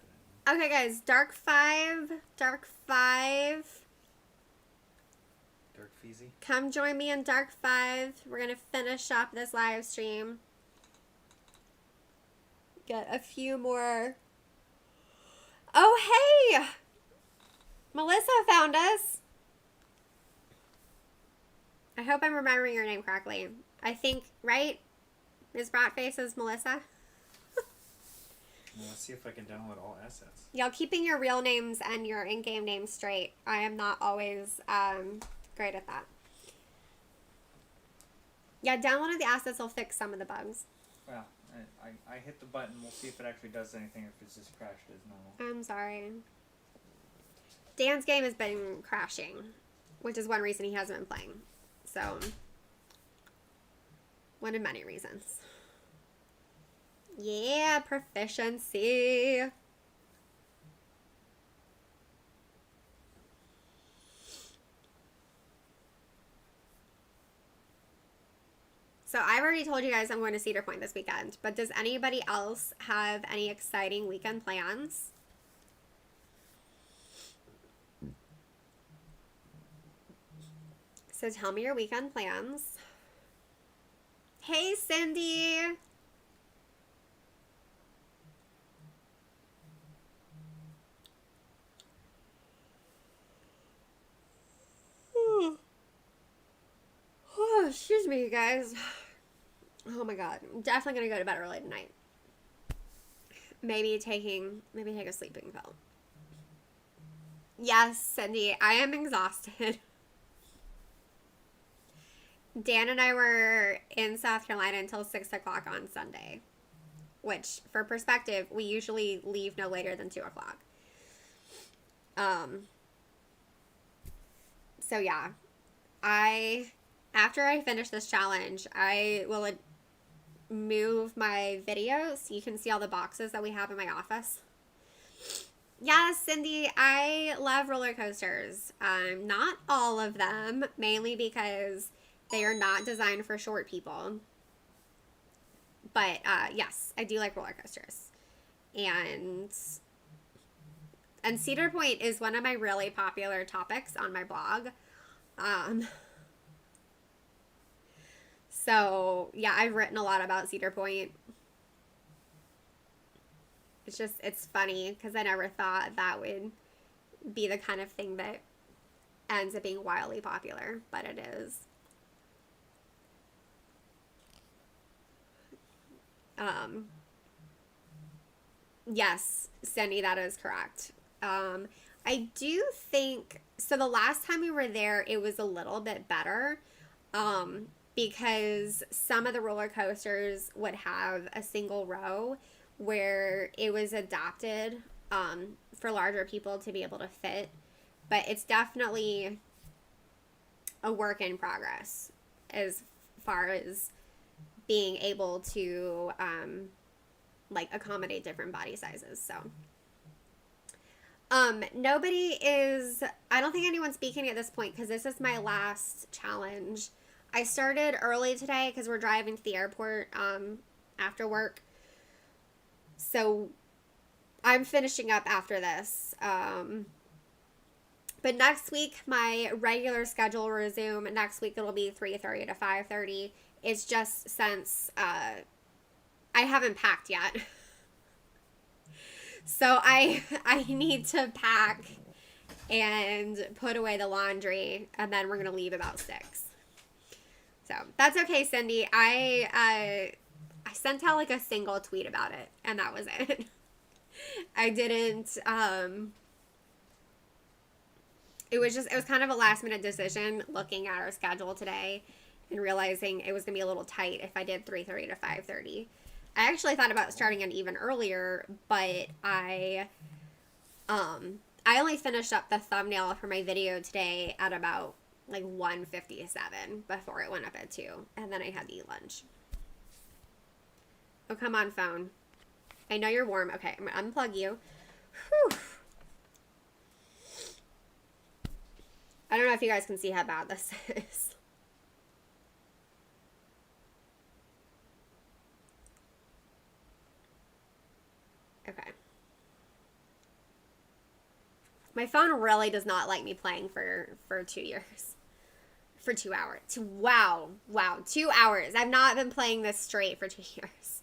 anymore? Okay, guys, Dark 5. Dark 5. Dark Feezy. Come join me in Dark 5. We're going to finish up this live stream. Get a few more. Oh, hey! Melissa found us. I hope I'm remembering your name correctly. I think, right? Ms. Bratface is Melissa. Well, let's see if I can download all assets. Y'all keeping your real names and your in-game names straight. I am not always great at that. Yeah, downloading the assets will fix some of the bugs. Well, I hit the button. We'll see if it actually does anything, if it's just crashed as normal. I'm sorry. Dan's game has been crashing, which is one reason he hasn't been playing. So, one of many reasons. Yeah, proficiency. So I've already told you guys I'm going to Cedar Point this weekend, but does anybody else have any exciting weekend plans? So tell me your weekend plans. Hey, Cindy. Oh, excuse me, you guys. Oh my god. I'm definitely going to go to bed early tonight. Maybe take a sleeping pill. Yes, Cindy, I am exhausted. Dan and I were in South Carolina until 6 o'clock on Sunday, which, for perspective, we usually leave no later than 2 o'clock. So yeah, after I finish this challenge, I will move my video so you can see all the boxes that we have in my office. Yes, Cindy, I love roller coasters. Not all of them, mainly because they are not designed for short people. But yes, I do like roller coasters. And Cedar Point is one of my really popular topics on my blog. So, yeah, I've written a lot about Cedar Point. It's funny because I never thought that would be the kind of thing that ends up being wildly popular, but it is. Yes, Cindy, that is correct. I do think so. The last time we were there, it was a little bit better, because some of the roller coasters would have a single row where it was adapted, for larger people to be able to fit. But it's definitely a work in progress as far as being able to, like, accommodate different body sizes. So nobody is, I don't think anyone's speaking at this point because this is my last challenge. I started early today because we're driving to the airport after work. So I'm finishing up after this. But next week, my regular schedule will resume. Next week, it'll be 3:30 to 5:30. It's just since I haven't packed yet. So I need to pack and put away the laundry, and then we're going to leave about 6. So that's okay, Cindy. I sent out like a single tweet about it, and that was it. I didn't, it was kind of a last minute decision looking at our schedule today and realizing it was going to be a little tight if I did 3:30 to 5:30. I actually thought about starting it even earlier, but I only finished up the thumbnail for my video today at about like 1:57 before it went up at 2, and then I had to eat lunch. Oh, come on, phone. I know you're warm. Okay, I'm going to unplug you. Whew. I don't know if you guys can see how bad this is. Okay. My phone really does not like me playing for 2 years. For 2 hours. Wow. 2 hours. I've not been playing this straight for 2 years.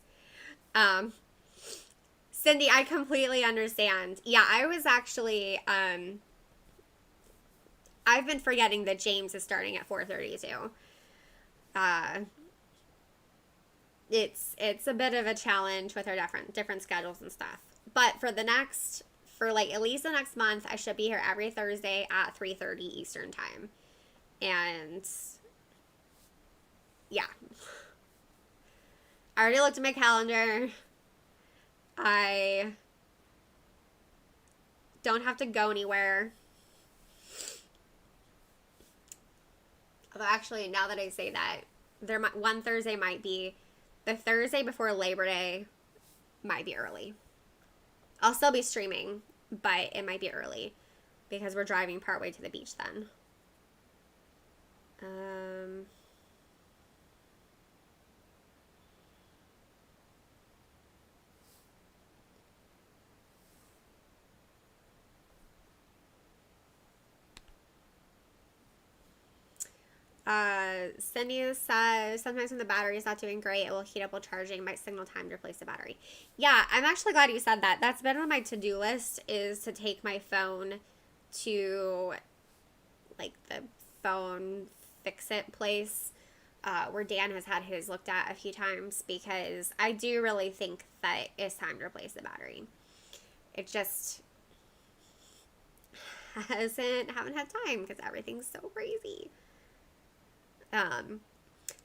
Cindy, I completely understand. Yeah, I was actually, I've been forgetting that James is starting at 4:30 too. It's a bit of a challenge with our different schedules and stuff. But for like at least the next month, I should be here every Thursday at 3:30 Eastern time. And yeah. I already looked at my calendar. I don't have to go anywhere. Although actually, now that I say that, one Thursday might be the Thursday before Labor Day, might be early. I'll still be streaming, but it might be early because we're driving partway to the beach then. Cindy says, sometimes when the battery is not doing great, it will heat up while charging. Might signal time to replace the battery. Yeah, I'm actually glad you said that. That's been on my to-do list, is to take my phone to, like, the phone fix-it place, where Dan has had his looked at a few times, because I do really think that it's time to replace the battery. It just haven't had time because everything's so crazy.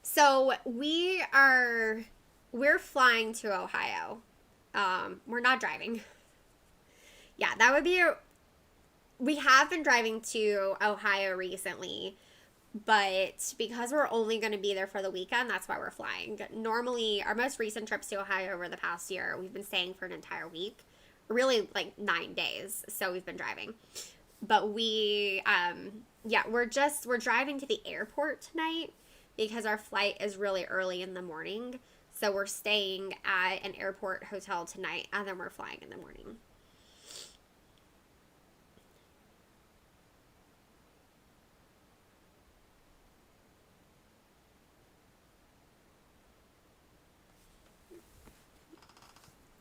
So we're flying to Ohio. We're not driving. Yeah, that would be we have been driving to Ohio recently, but because we're only going to be there for the weekend, that's why we're flying. Normally, our most recent trips to Ohio over the past year, we've been staying for an entire week, really like 9 days. So we've been driving, but we're driving to the airport tonight because our flight is really early in the morning. So we're staying at an airport hotel tonight, and then we're flying in the morning.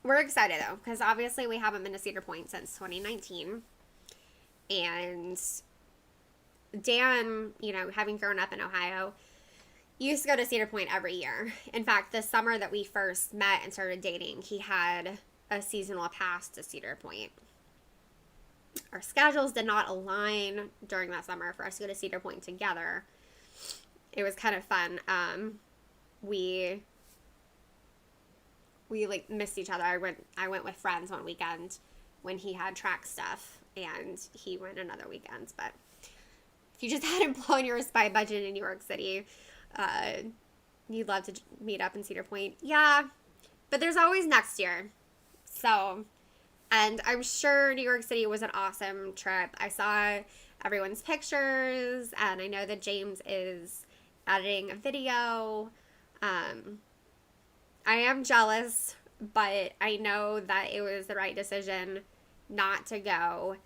we're excited though, because obviously we haven't been to Cedar Point since 2019. And Dan, you know, having grown up in Ohio, used to go to Cedar Point every year. In fact, the summer that we first met and started dating, he had a seasonal pass to Cedar Point. Our schedules did not align during that summer for us to go to Cedar Point together. It was kind of fun. We like missed each other. I went with friends one weekend when he had track stuff, and he went another weekend. But if you just hadn't blown your spy budget in New York City, you'd love to meet up in Cedar Point. Yeah, but there's always next year. So, and I'm sure New York City was an awesome trip. I saw everyone's pictures, and I know that James is editing a video. I am jealous, but I know that it was the right decision not to go.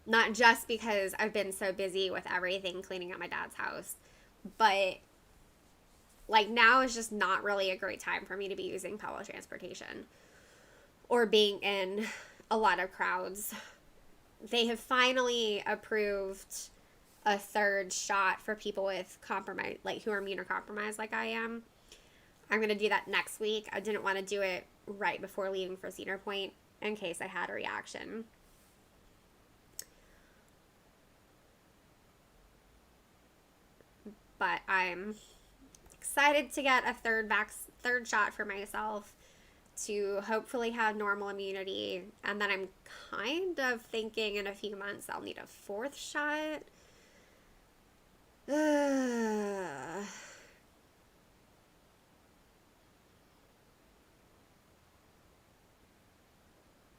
Not just because I've been so busy with everything cleaning up my dad's house, but like now is just not really a great time for me to be using public transportation or being in a lot of crowds. They have finally approved a third shot for people with compromise, like who are immunocompromised like I am. I'm going to do that next week. I didn't want to do it right before leaving for Cedar Point in case I had a reaction. But I'm excited to get a third shot for myself to hopefully have normal immunity. And then I'm kind of thinking in a few months I'll need a fourth shot.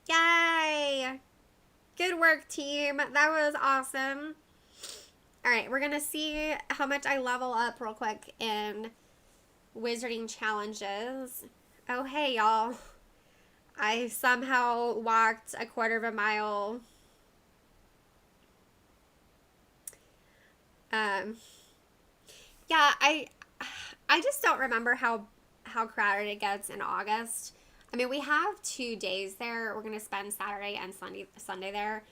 Yay! Good work, team. That was awesome. Alright, we're going to see how much I level up real quick in Wizarding Challenges. Oh, hey, y'all. I somehow walked a quarter of a mile. Yeah, I just don't remember how crowded it gets in August. I mean, we have 2 days there. We're going to spend Saturday and Sunday there.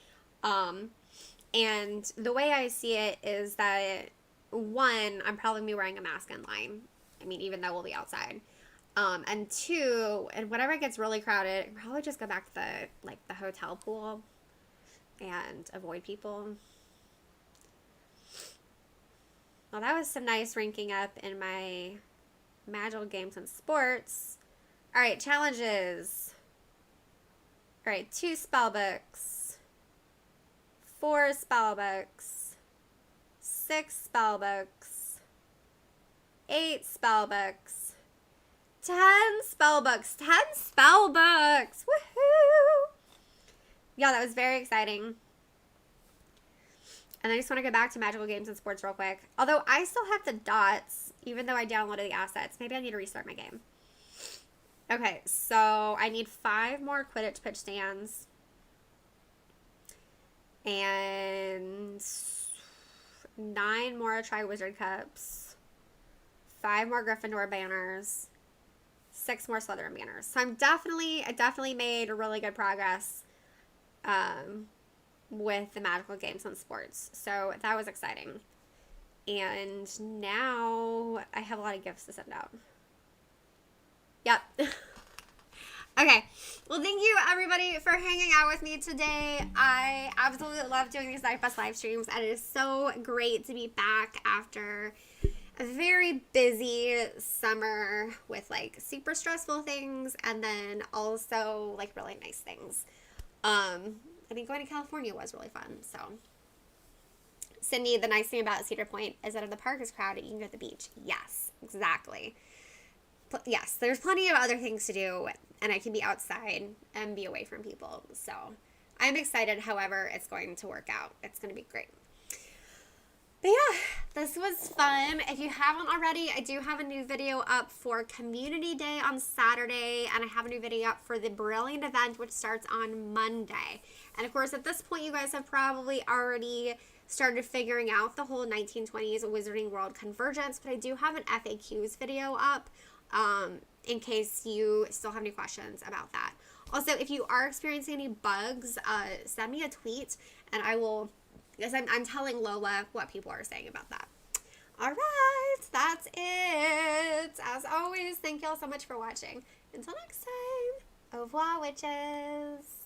And the way I see it is that, one, I'm probably going to be wearing a mask in line. I mean, even though we'll be outside. And two, and whenever it gets really crowded, I can probably just go back to the hotel pool and avoid people. Well, that was some nice ranking up in my magical games and sports. Alright, challenges. Alright, 2 spell books. 4 spell books. 6 spell books. 8 spell books. 10 spell books. 10 spell books! Woohoo! Yeah, that was very exciting. And I just want to go back to magical games and sports real quick. Although I still have the dots, even though I downloaded the assets. Maybe I need to restart my game. Okay, so I need 5 more Quidditch pitch stands. And 9 more Triwizard Cups. 5 more Gryffindor banners. 6 more Slytherin banners. So I definitely made really good progress with the magical games and sports. So that was exciting. And now I have a lot of gifts to send out. Yep. Okay. Well, thank you everybody for hanging out with me today. I absolutely love doing these Night Bus live streams, and it is so great to be back after a very busy summer with super stressful things and then also really nice things. I think going to California was really fun. So, Cindy, the nice thing about Cedar Point is that if the park is crowded, you can go to the beach. Yes, exactly. But yes, there's plenty of other things to do, and I can be outside and be away from people. So, I'm excited. However, it's going to work out. It's going to be great. But yeah, this was fun. If you haven't already, I do have a new video up for Community Day on Saturday, and I have a new video up for the Brilliant event, which starts on Monday. And of course, at this point, you guys have probably already started figuring out the whole 1920s Wizarding World Convergence, but I do have an FAQs video up in case you still have any questions about that. Also, if you are experiencing any bugs, send me a tweet and I will, because I'm telling Lola what people are saying about that. All right, that's it. As always, thank y'all so much for watching. Until next time, au revoir, witches.